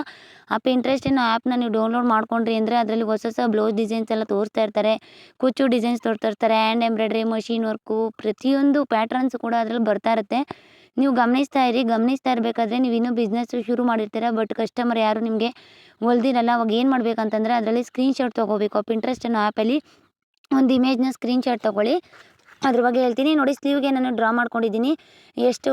ಆ ಪಿಂಟ್ರೆಸ್ಟ್ ಅನ್ನೋ ಆ್ಯಪ್ನ ನೀವು ಡೌನ್ಲೋಡ್ ಮಾಡ್ಕೊಂಡ್ರಿ ಅಂದರೆ ಅದರಲ್ಲಿ ಹೊಸ ಬ್ಲೌಸ್ ಡಿಸೈನ್ಸ್ ಎಲ್ಲ ತೋರಿಸ್ತಾ ಇರ್ತಾರೆ, ಕುಚ್ಚು ಡಿಸೈನ್ಸ್ ತೋರಿಸ್ತಾ ಇರ್ತಾರೆ, ಹ್ಯಾಂಡ್ ಎಂಬ್ರಾಯ್ಡ್ರಿ, ಮಷಿನ್ ವರ್ಕು, ಪ್ರತಿಯೊಂದು ಪ್ಯಾಟ್ರನ್ಸ್ ಕೂಡ ಅದರಲ್ಲಿ ಬರ್ತಾ ಇರುತ್ತೆ. ನೀವು ಗಮನಿಸ್ತಾ ಇರಬೇಕಾದ್ರೆ ನೀವು ಇನ್ನೂ ಬಿಸ್ನೆಸ್ ಶುರು ಮಾಡಿರ್ತೀರ, ಬಟ್ ಕಸ್ಟಮರ್ ಯಾರು ನಿಮಗೆ ಹೊಲ್ದಿರಲ್ಲ. ಅವಾಗ ಏನು ಮಾಡ್ಬೇಕಂತಂದರೆ ಅದರಲ್ಲಿ ಸ್ಕ್ರೀನ್ಶಾಟ್ ತೊಗೋಬೇಕು. ಪಿಂಟ್ರೆಸ್ಟ್ ಅನ್ನೋ ಆ್ಯಪಲ್ಲಿ ಒಂದು ಇಮೇಜ್ನ ಸ್ಕ್ರೀನ್ಶಾಟ್ ತೊಗೊಳ್ಳಿ. ಅದ್ರ ಬಗ್ಗೆ ಹೇಳ್ತೀನಿ ನೋಡಿ. ಸ್ಲೀವ್ಗೆ ನಾನು ಡ್ರಾ ಮಾಡ್ಕೊಂಡಿದ್ದೀನಿ, ಎಷ್ಟು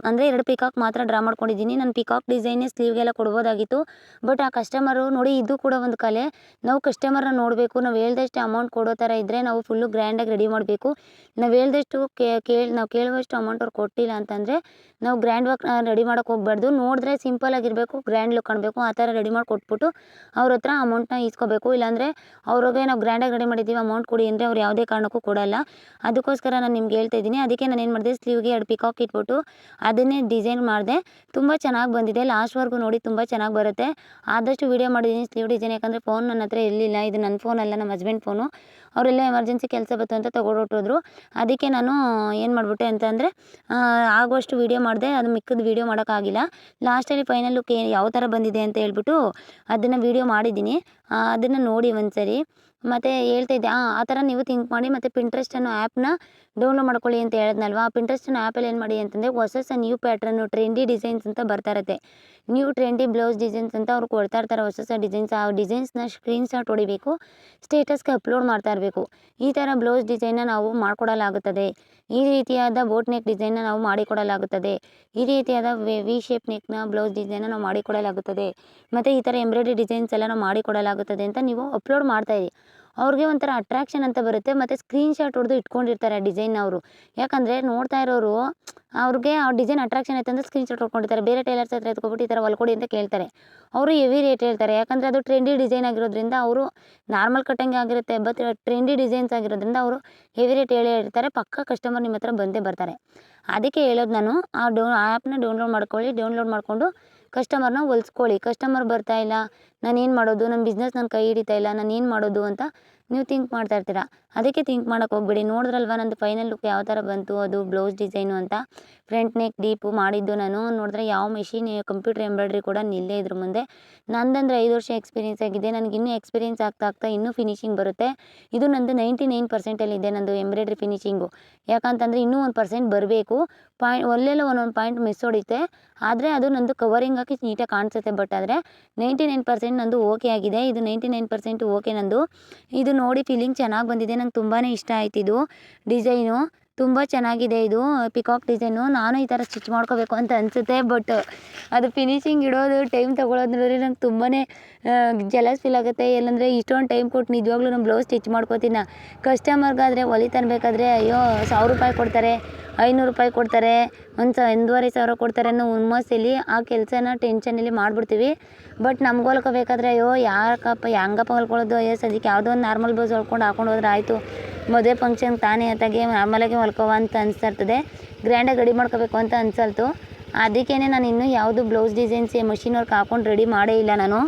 ಅಂದರೆ 2 ಪಿಕಾಕ್ ಮಾತ್ರ ಡ್ರಾ ಮಾಡ್ಕೊಂಡಿದ್ದೀನಿ. ನಾನು ಪಿಕಾಕ್ ಡಿಸೈನೇ ಸ್ಲೀವ್ಗೆಲ್ಲ ಕೊಡ್ಬೋದಾಗಿತ್ತು, ಬಟ್ ಆ ಕಸ್ಟಮರು ನೋಡಿ, ಇದು ಕೂಡ ಒಂದು ಕಲೆ. ನಾವು ಕಸ್ಟಮರ್ನ ನೋಡಬೇಕು, ನಾವು ಹೇಳ್ದಷ್ಟು ಅಮೌಂಟ್ ಕೊಡೋ ಥರ ಇದ್ದರೆ ನಾವು ಫುಲ್ಲು ಗ್ರ್ಯಾಂಡಾಗಿ ರೆಡಿ ಮಾಡಬೇಕು. ನಾವು ಹೇಳ್ದಷ್ಟು ನಾವು ಕೇಳುವಷ್ಟು ಅಮೌಂಟ್ ಅವ್ರು ಕೊಟ್ಟಿಲ್ಲ ಅಂತಂದರೆ ನಾವು ಗ್ರ್ಯಾಂಡ್ ವರ್ಕ್ ರೆಡಿ ಮಾಡೋಕೆ ಹೋಗ್ಬಾರ್ದು. ನೋಡಿದ್ರೆ ಸಿಂಪಲಾಗಿರಬೇಕು, ಗ್ರ್ಯಾಂಡ್ ಲುಕ್ ಕಾಣಬೇಕು, ಆ ಥರ ರೆಡಿ ಮಾಡಿ ಕೊಟ್ಬಿಟ್ಟು ಅವ್ರ ಹತ್ರ ಅಮೌಂಟ್ನ ಇಸ್ಕೋಬೇಕು. ಇಲ್ಲಾಂದರೆ ಅವ್ರಿಗೆ ನಾವು ಗ್ರ್ಯಾಂಡಾಗಿ ರೆಡಿ ಮಾಡಿದ್ದೀವಿ ಅಮೌಂಟ್ ಕೊಡಿ ಅಂದರೆ ಅವ್ರು ಯಾವುದೇ ಕಾರಣಕ್ಕೂ ಕೊಡೋಲ್ಲ. ಅದು ಅದಕ್ಕೋಸ್ಕರ ನಾನು ನಿಮ್ಗೆ ಹೇಳ್ತಾ ಇದ್ದೀನಿ. ಅದಕ್ಕೆ ನಾನು ಏನು ಮಾಡಿದೆ, ಸ್ಲೀವ್ಗೆ 2 ಪಿಕಾಕ್ ಇಟ್ಬಿಟ್ಟು ಅದನ್ನೇ ಡಿಸೈನ್ ಮಾಡಿದೆ. ತುಂಬ ಚೆನ್ನಾಗಿ ಬಂದಿದೆ. ಲಾಸ್ಟ್ವರೆಗೂ ನೋಡಿ, ತುಂಬ ಚೆನ್ನಾಗಿ ಬರುತ್ತೆ. ಆದಷ್ಟು ವೀಡಿಯೋ ಮಾಡಿದ್ದೀನಿ ಸ್ಲೀವ್ ಡಿಸೈನ್, ಯಾಕಂದರೆ ಫೋನ್ ನನ್ನ ಹತ್ರ ಇರಲಿಲ್ಲ. ಇದು ನನ್ನ ಫೋನ್ ಅಲ್ಲ, ನಮ್ಮ ಹಸ್ಬೆಂಡ್ ಫೋನು. ಅವರೆಲ್ಲ ಎಮರ್ಜೆನ್ಸಿ ಕೆಲಸ ಬಂತು ಅಂತ ತೊಗೊಂಡೊಟ್ಟೋದ್ರು. ಅದಕ್ಕೆ ನಾನು ಏನು ಮಾಡಿಬಿಟ್ಟೆ ಅಂತಂದರೆ ಆಗುವಷ್ಟು ವೀಡಿಯೋ ಮಾಡಿದೆ. ಅದು ಮಿಕ್ಕಿದ ವೀಡಿಯೋ ಮಾಡೋಕ್ಕಾಗಿಲ್ಲ. ಲಾಸ್ಟಲ್ಲಿ ಫೈನಲ್ ಲುಕ್ ಯಾವ ಥರ ಬಂದಿದೆ ಅಂತ ಹೇಳ್ಬಿಟ್ಟು ಅದನ್ನು ವೀಡಿಯೋ ಮಾಡಿದ್ದೀನಿ. ಅದನ್ನು ನೋಡಿ ಒಂದ್ಸರಿ. ಮತ್ತು ಹೇಳ್ತಾ ಇದ್ದೆ ಆ ಥರ ನೀವು ಥಿಂಕ್ ಮಾಡಿ. ಮತ್ತು ಪಿಂಟ್ರೆಸ್ಟ್ ಅನ್ನೋ ಆ್ಯಪ್ನ ಡೌನ್ಲೋಡ್ ಮಾಡ್ಕೊಳ್ಳಿ ಅಂತ ಹೇಳಿದ್ನಲ್ವ. ಆ ಪಿಂಟ್ರೆಸ್ಟ್ ಅನ್ನೋ ಆ್ಯಪಲ್ಲಿ ಏನು ಮಾಡಿ ಅಂತಂದರೆ ಹೊಸ ನ್ಯೂ ಪ್ಯಾಟ್ರನ್ನು, ಟ್ರೆಂಡಿ ಡಿಸೈನ್ಸ್ ಅಂತ ಬರ್ತಾ ಇರುತ್ತೆ. ನ್ಯೂ ಟ್ರೆಂಡಿ ಬ್ಲೌಸ್ ಡಿಸೈನ್ಸ್ ಅಂತ ಅವ್ರು ಕೊಡ್ತಾ ಇರ್ತಾರೆ, ಹೊಸ ಡಿಸೈನ್ಸ್. ಆ ಡಿಸೈನ್ಸ್ನ ಸ್ಕ್ರೀನ್ಶಾಟ್ ಹೊಡಿಬೇಕು, ಸ್ಟೇಟಸ್ಗೆ ಅಪ್ಲೋಡ್ ಮಾಡ್ತಾ ಇರಬೇಕು. ಈ ಥರ ಬ್ಲೌಸ್ ಡಿಸೈನ್ನ ನಾವು ಮಾಡಿಕೊಡಲಾಗುತ್ತದೆ. ಈ ರೀತಿಯಾದ ಬೋಟ್ ನೆಕ್ ಡಿಸೈನ್ನ ನಾವು ಮಾಡಿಕೊಡಲಾಗುತ್ತದೆ. ಈ ರೀತಿಯಾದ ವಿ ಶೇಪ್ ನೆಕ್ನ ಬ್ಲೌಸ್ ಡಿಸೈನ್ನ ನಾವು ಮಾಡಿಕೊಡಲಾಗುತ್ತದೆ. ಮತ್ತು ಈ ಥರ ಎಂಬ್ರಾಯ್ಡ್ರಿ ಡಿಸೈನ್ಸ್ ಎಲ್ಲ ನಾವು ಮಾಡಿಕೊಡಲಾಗುತ್ತದೆ ಅಂತ ನೀವು ಅಪ್ಲೋಡ್ ಮಾಡ್ತಾಯಿರಿ. ಅವ್ರಿಗೆ ಒಂಥರ ಅಟ್ರಾಕ್ಷನ್ ಅಂತ ಬರುತ್ತೆ. ಮತ್ತು ಸ್ಕ್ರೀನ್ಶಾಟ್ ಹೊಡೆದು ಇಟ್ಕೊಂಡಿರ್ತಾರೆ ಆ ಡಿಸೈನ್ ಅವರು. ಯಾಕಂದರೆ ನೋಡ್ತಾ ಇರೋರು ಅವ್ರಿಗೆ ಆ ಡಿಸೈನ್ ಅಟ್ರಾಕ್ಷನ್ ಆಯ್ತು ಅಂದರೆ ಸ್ಕ್ರೀನ್ಶಾಟ್ ಹೊಡ್ಕೊಂಡಿರ್ತಾರೆ. ಬೇರೆ ಟೈಲರ್ಸ್ ಹತ್ರ ಎತ್ಕೊಬಿಟ್ಟು ಈ ಥರ ಹೊಲ್ಕೊಡಿ ಅಂತ ಕೇಳ್ತಾರೆ. ಅವರು ಹೆವಿ ರೇಟ್ ಹೇಳ್ತಾರೆ. ಯಾಕಂದರೆ ಅದು ಟ್ರೆಂಡಿ ಡಿಸೈನ್ ಆಗಿರೋದ್ರಿಂದ ಅವರು ನಾರ್ಮಲ್ ಕಟ್ಟಂಗೆ ಆಗಿರುತ್ತೆ. ಬಟ್ ಟ್ರೆಂಡಿ ಡಿಸೈನ್ಸ್ ಆಗಿರೋದ್ರಿಂದ ಅವರು ಹೆವಿ ರೇಟ್ ಹೇಳಿರ್ತಾರೆ. ಪಕ್ಕ ಕಸ್ಟಮರ್ ನಿಮ್ಮ ಹತ್ರ ಬಂದೇ ಬರ್ತಾರೆ. ಅದಕ್ಕೆ ಹೇಳೋದು ನಾನು, ಆ ಆ್ಯಪ್ನ ಡೌನ್ಲೋಡ್ ಮಾಡ್ಕೊಳ್ಳಿ. ಡೌನ್ಲೋಡ್ ಮಾಡಿಕೊಂಡು ಕಸ್ಟಮರ್ನ ಹೊಲ್ಸ್ಕೊಳ್ಳಿ. ಕಸ್ಟಮರ್ ಬರ್ತಾ ಇಲ್ಲ, ನಾನೇನು ಮಾಡೋದು, ನನ್ನ ಬಿಸ್ನೆಸ್ ನನ್ನ ಕೈ ಹಿಡಿತಾ ಇಲ್ಲ, ನಾನು ಏನು ಮಾಡೋದು ಅಂತ ನೀವು ಥಿಂಕ್ ಮಾಡ್ತಾ ಇರ್ತೀರ. ಅದಕ್ಕೆ ಥಿಂಕ್ ಮಾಡೋಕ್ಕೆ ಹೋಗ್ಬೇಡಿ. ನೋಡಿದ್ರಲ್ವ ನಂದು ಫೈನಲ್ ಲುಕ್ ಯಾವ ಥರ ಬಂತು, ಅದು ಬ್ಲೌಸ್ ಡಿಸೈನು ಅಂತ. ಫ್ರಂಟ್ ನೆಕ್ ಡೀಪು ಮಾಡಿದ್ದು ನಾನು. ನೋಡಿದ್ರೆ ಯಾವ ಮೆಷಿನ್, ಕಂಪ್ಯೂಟರ್ ಎಂಬ್ರಾಯ್ಡ್ರಿ ಕೂಡ ನಿಲ್ಲೇ ಇದ್ರ ಮುಂದೆ. ನಂದಂದರೆ 5 ವರ್ಷ ಎಕ್ಸ್ಪೀರಿಯೆನ್ಸ್ ಆಗಿದೆ. ನನಗೆ ಇನ್ನೂ ಎಕ್ಸ್ಪೀರಿಯೆನ್ಸ್ ಆಗ್ತಾ ಇನ್ನೂ ಫಿನಿಶಿಂಗ್ ಬರುತ್ತೆ. ಇದು ನಂದು 99%ಇದೆ ನಂದು ಎಂಬ್ರಾಯ್ಡ್ರಿ ಫಿನಿಶಿಂಗು. ಯಾಕಂತಂದರೆ ಇನ್ನೂ 1% ಬರಬೇಕು. ಒಲ್ಲೆಲ್ಲ ಒಂದೊಂದು ಪಾಯಿಂಟ್ ಮಿಸ್ ಹೊಡಿತೆ. ಆದರೆ ಅದು ನಂದು ಕವರಿಂಗ್ ಹಾಕಿ ನೀಟಾಗಿ ಕಾಣಿಸುತ್ತೆ. ಬಟ್ ಆದರೆ 99% ನಂದು ಓಕೆ ಆಗಿದೆ. ಇದು 99% ಓಕೆ ನಂದು. ಇದು ನೋಡಿ ಫೀಲಿಂಗ್ ಚೆನ್ನಾಗಿ ಬಂದಿದೆ. ನಂಗೆ ತುಂಬಾ ಇಷ್ಟ ಆಯ್ತು ಇದು ಡಿಸೈನು. ತುಂಬ ಚೆನ್ನಾಗಿದೆ ಇದು ಪಿಕಾಕ್ ಡಿಸೈನು. ನಾನು ಈ ಥರ ಸ್ಟಿಚ್ ಮಾಡ್ಕೋಬೇಕು ಅಂತ ಅನಿಸುತ್ತೆ. ಬಟ್ ಅದು ಫಿನಿಶಿಂಗ್ ಇಡೋದು, ಟೈಮ್ ತೊಗೊಳೋದು ನೋಡಿ ನಂಗೆ ತುಂಬಾ ಜಲಸ್ ಫೀಲ್ ಆಗುತ್ತೆ. ಎಲ್ಲಂದರೆ ಇಷ್ಟೊಂದು ಟೈಮ್ ಕೊಟ್ಟು ನಿಜವಾಗ್ಲೂ ನಾನು ಬ್ಲೌಸ್ ಸ್ಟಿಚ್ ಮಾಡ್ಕೋತೀನಿ. ಕಸ್ಟಮರ್ಗಾದರೆ ಹೊಲಿ ತರಬೇಕಾದ್ರೆ ಅಯ್ಯೋ 1000 ರೂಪಾಯಿ ಕೊಡ್ತಾರೆ, 500 ರೂಪಾಯಿ ಕೊಡ್ತಾರೆ, 1500 ಕೊಡ್ತಾರೆ ಅನ್ನೋ ಹುಮ್ಮಸ್ಸಲ್ಲಿ ಆ ಕೆಲಸನ ಟೆನ್ಷನಲ್ಲಿ ಮಾಡಿಬಿಡ್ತೀವಿ. ಬಟ್ ನಮ್ಗೆ ಹೊಲ್ಕೋಬೇಕಾದ್ರೆ ಅಯ್ಯೋ ಯಾಕಪ್ಪ ಹೆಂಗಪ್ಪ ಹೊಲ್ಕೊಳ್ಳೋದು, ಅಯ್ಯೋ ಸದ್ಯಕ್ಕೆ ಯಾವುದೋ ಒಂದು ನಾರ್ಮಲ್ ಬ್ಲೌಸ್ ಹಾಕೊಂಡು ಹೋದ್ರೆ ಆಯಿತು, ಮದುವೆ ಫಂಕ್ಷನ್ ತಾನೇ ಅತ್ತಾಗೆ ನಾರ್ಮಲಾಗೆ ಹೊಲ್ಕೋವ ಅಂತ ಅನಿಸ್ತಾ ಇರ್ತದೆ. ಗ್ರ್ಯಾಂಡಾಗಿ ರೆಡಿ ಮಾಡ್ಕೋಬೇಕು ಅಂತ ಅನ್ಸಲ್ತು. ಅದಕ್ಕೇ ನಾನು ಇನ್ನೂ ಯಾವುದು ಬ್ಲೌಸ್ ಡಿಸೈನ್ಸ್ ಮಷಿನ್ ವರ್ಕ್ ಹಾಕೊಂಡು ರೆಡಿ ಮಾಡೇ ಇಲ್ಲ. ನಾನು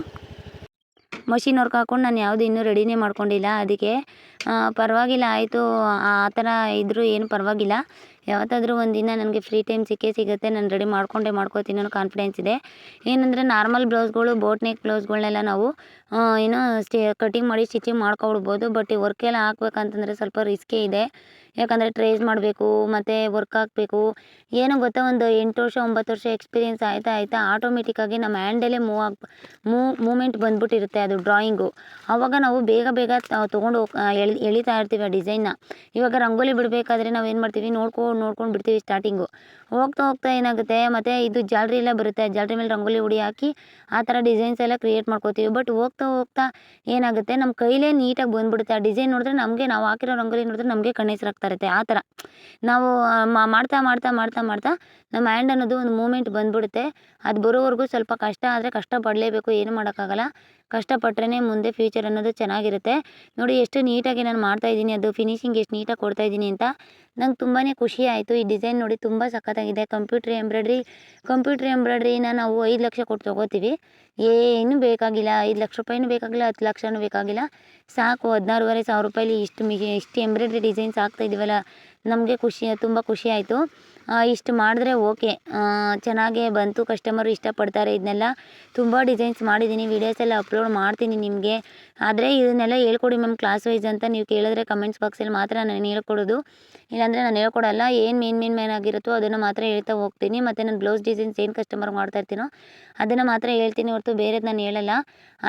ಮಷಿನ್ ವರ್ಕ್ ಹಾಕೊಂಡು ನಾನು ಯಾವುದು ಇನ್ನೂ ರೆಡಿನೇ ಮಾಡ್ಕೊಂಡಿಲ್ಲ. ಅದಕ್ಕೆ ಪರವಾಗಿಲ್ಲ, ಆಯಿತು, ಆ ಥರ ಇದ್ದರೂ ಏನು ಪರವಾಗಿಲ್ಲ. ಯಾವತ್ತಾದರೂ ಒಂದಿನ ನನಗೆ ಫ್ರೀ ಟೈಮ್ ಸಿಗುತ್ತೆ, ನಾನು ರೆಡಿ ಮಾಡ್ಕೋತೀನಿ ಅನ್ನೋ ಕಾನ್ಫಿಡೆನ್ಸ್ ಇದೆ. ಏನಂದರೆ ನಾರ್ಮಲ್ ಬ್ಲೌಸ್ಗಳು, ಬೋಟ್ ನೆಕ್ ಬ್ಲೌಸ್ಗಳನ್ನೆಲ್ಲ ನಾವು ಏನೋ ಕಟಿಂಗ್ ಮಾಡಿ ಸ್ಟಿಚಿಂಗ್ ಮಾಡ್ಕೊಬಿಡ್ಬೋದು. ಬಟ್ ಈ ವರ್ಕೆಲ್ಲ ಹಾಕ್ಬೇಕಂತಂದರೆ ಸ್ವಲ್ಪ ರಿಸ್ಕೇ ಇದೆ. ಯಾಕಂದರೆ ಟ್ರೇಸ್ ಮಾಡಬೇಕು, ಮತ್ತು ವರ್ಕ್ ಹಾಕಬೇಕು. ಏನೋ ಗೊತ್ತಾ, ಒಂದು 8 ವರ್ಷ 9 ವರ್ಷ ಎಕ್ಸ್ಪೀರಿಯೆನ್ಸ್ ಆಯ್ತಾ ಆಟೋಮೆಟಿಕ್ಕಾಗಿ ನಮ್ಮ ಹ್ಯಾಂಡಲ್ಲೇ ಮೂಮೆಂಟ್ ಬಂದ್ಬಿಟ್ಟಿರುತ್ತೆ ಅದು ಡ್ರಾಯಿಂಗು. ಆವಾಗ ನಾವು ಬೇಗ ತೊಗೊಂಡು ಎಳಿತಾ ಇರ್ತೀವಿ ಆ ಡಿಸೈನ್ನ. ಇವಾಗ ರಂಗೋಲಿ ಬಿಡಬೇಕಾದ್ರೆ ನಾವು ಏನು ಮಾಡ್ತೀವಿ, ನೋಡ್ಕೊಂಡು ಬಿಡ್ತೀವಿ ಸ್ಟಾರ್ಟಿಂಗು. ಹೋಗ್ತಾ ಏನಾಗುತ್ತೆ, ಮತ್ತು ಇದು ಜಾಲ್ರಿ ಎಲ್ಲ ಬರುತ್ತೆ. ಜಾಲ್ರಿ ಮೇಲೆ ರಂಗೋಲಿ ಹುಡಿ ಹಾಕಿ ಆ ಥರ ಡಿಸೈನ್ಸ್ ಎಲ್ಲ ಕ್ರಿಯೇಟ್ ಮಾಡ್ಕೋತೀವಿ. ಬಟ್ ಹೋಗ್ತಾ ಏನಾಗುತ್ತೆ, ನಮ್ಮ ಕೈಲೇ ನೀಟಾಗಿ ಬಂದುಬಿಡುತ್ತೆ. ಆ ಡಿಸೈನ್ ನೋಡಿದ್ರೆ ನಮಗೆ, ನಾವು ಹಾಕಿರೋ ರಂಗೋಲಿ ನೋಡಿದ್ರೆ ನಮಗೆ ಕಣ್ಣೆಸರಾಗ್ತಾ ಇರುತ್ತೆ. ಆ ಥರ ನಾವು ಮಾಡ್ತಾ ನಮ್ಮ ಹ್ಯಾಂಡ್ ಅನ್ನೋದು ಒಂದು ಮೂಮೆಂಟ್ ಬಂದ್ಬಿಡುತ್ತೆ. ಅದು ಬರೋವರೆಗೂ ಸ್ವಲ್ಪ ಕಷ್ಟ, ಆದರೆ ಕಷ್ಟಪಡಲೇಬೇಕು, ಏನು ಮಾಡೋಕ್ಕಾಗಲ್ಲ. ಕಷ್ಟಪಟ್ರೇ ಮುಂದೆ ಫ್ಯೂಚರ್ ಅನ್ನೋದು ಚೆನ್ನಾಗಿರುತ್ತೆ. ನೋಡಿ ಎಷ್ಟು ನೀಟಾಗಿ ನಾನು ಮಾಡ್ತಾಯಿದ್ದೀನಿ, ಅದು ಫಿನಿಶಿಂಗ್ ಎಷ್ಟು ನೀಟಾಗಿ ಕೊಡ್ತಾಯಿದ್ದೀನಿ ಅಂತ ನಂಗೆ ತುಂಬಾ ಖುಷಿ ಆಯಿತು. ಈ ಡಿಸೈನ್ ನೋಡಿ ತುಂಬ ಸಖತ್ತಾಗಿದೆ. ಕಂಪ್ಯೂಟರ್ ಎಂಬ್ರಾಯ್ಡ್ರಿನ ನಾವು 5 ಲಕ್ಷ ಕೊಟ್ಟು ತೊಗೋತೀವಿ. ಏನೂ ಬೇಕಾಗಿಲ್ಲ, 5 ಲಕ್ಷ ರೂಪಾಯಿನೂ ಬೇಕಾಗಿಲ್ಲ, 10 ಲಕ್ಷನೂ ಬೇಕಾಗಿಲ್ಲ. ಸಾಕು 16,500 ರೂಪಾಯಿಲಿ ಇಷ್ಟು ಎಂಬ್ರಾಯ್ಡ್ರಿ ಡಿಸೈನ್ಸ್ ಹಾಕ್ತಾಯಿದ್ದೀವಲ್ಲ, ನಮಗೆ ತುಂಬ ಖುಷಿ ಆಯಿತು. ಇಷ್ಟು ಮಾಡಿದ್ರೆ ಓಕೆ, ಚೆನ್ನಾಗೇ ಬಂತು. ಕಸ್ಟಮರು ಇಷ್ಟಪಡ್ತಾರೆ. ಇದನ್ನೆಲ್ಲ ತುಂಬ ಡಿಸೈನ್ಸ್ ಮಾಡಿದ್ದೀನಿ, ವೀಡಿಯೋಸ್ ಎಲ್ಲ ಅಪ್ಲೋಡ್ ಮಾಡ್ತೀನಿ ನಿಮಗೆ. ಆದರೆ ಇದನ್ನೆಲ್ಲ ಹೇಳ್ಕೊಡಿ ಮ್ಯಾಮ್ ಕ್ಲಾಸ್ ವೈಸ್ ಅಂತ ನೀವು ಕೇಳಿದ್ರೆ ಕಮೆಂಟ್ಸ್ ಬಾಕ್ಸಲ್ಲಿ ಮಾತ್ರ ನಾನು ಹೇಳ್ಕೊಡೋದು. ಇಲ್ಲಾಂದರೆ ನಾನು ಹೇಳ್ಕೊಡಲ್ಲ. ಏನು ಮೇನ್ ಆಗಿರುತ್ತೋ ಅದನ್ನು ಮಾತ್ರ ಹೇಳ್ತಾ ಹೋಗ್ತೀನಿ. ಮತ್ತು ನಾನು ಬ್ಲೌಸ್ ಡಿಸೈನ್ಸ್ ಏನು ಕಸ್ಟಮರ್ಗೆ ಮಾಡ್ತಾಯಿರ್ತೀನೋ ಅದನ್ನು ಮಾತ್ರ ಹೇಳ್ತೀನಿ, ಹೊರತು ಬೇರೆದು ನಾನು ಹೇಳಲ್ಲ.